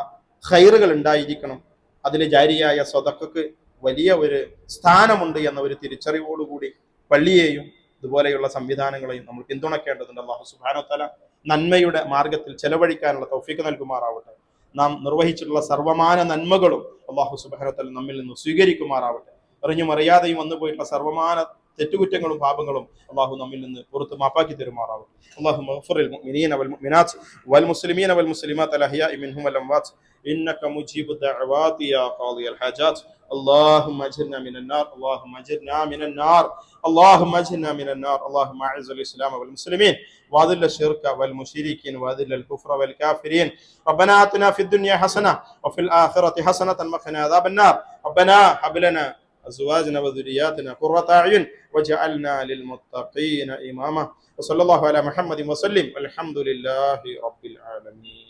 ഖൈറുകൾ ഉണ്ടായിരിക്കണം. അതിൽ ജാരിയായ സ്വതക്കക്ക് വലിയ ഒരു സ്ഥാനമുണ്ട് എന്ന ഒരു തിരിച്ചറിവോടുകൂടി പള്ളിയെയും ഇതുപോലെയുള്ള സംവിധാനങ്ങളെയും നമ്മൾ പിന്തുണക്കേണ്ടതുണ്ട്. അല്ലാഹു സുബ്ഹാനഹു വ തആല നന്മയുടെ മാർഗത്തിൽ ചെലവഴിക്കാനുള്ള തൗഫീഖ് നൽകുമാറാവട്ടെ. നാം നിർവഹിച്ചിട്ടുള്ള സർവമാന നന്മകളും അല്ലാഹു സുബ്ഹാനഹു വ തആല നമ്മിൽ നിന്ന് സ്വീകരിക്കുമാറാവട്ടെ. അറിഞ്ഞും അറിയാതെയും വന്നുപോയിട്ടുള്ള സർവമാന തെറ്റുകുറ്റങ്ങളും പാപങ്ങളും അള്ളാഹു നമ്മിൽ നിന്ന് പുറത്ത് മാപ്പാക്കി തരുമാറാവും. اللهم اغفر للمؤمنين والمؤمنات والمسلمين والمسلمات الأحياء منهم والأموات إنك مجيب الدعوات يا قاضي الحاجات. اللهم اجرنا من النار، اللهم اجرنا من النار، اللهم اجرنا من النار. اللهم اعز الإسلام والمسلمين واذل الشرك والمشركين واذل الكفر والكافرين. ربنا آتنا في الدنيا حسنة وفي الآخرة حسنة وقنا عذاب النار. ربنا هب لنا أزواجنا وذرياتنا قرة أعين وجعلنا للمتقين إماما. وصلى الله على محمد وسلم والحمد لله رب العالمين.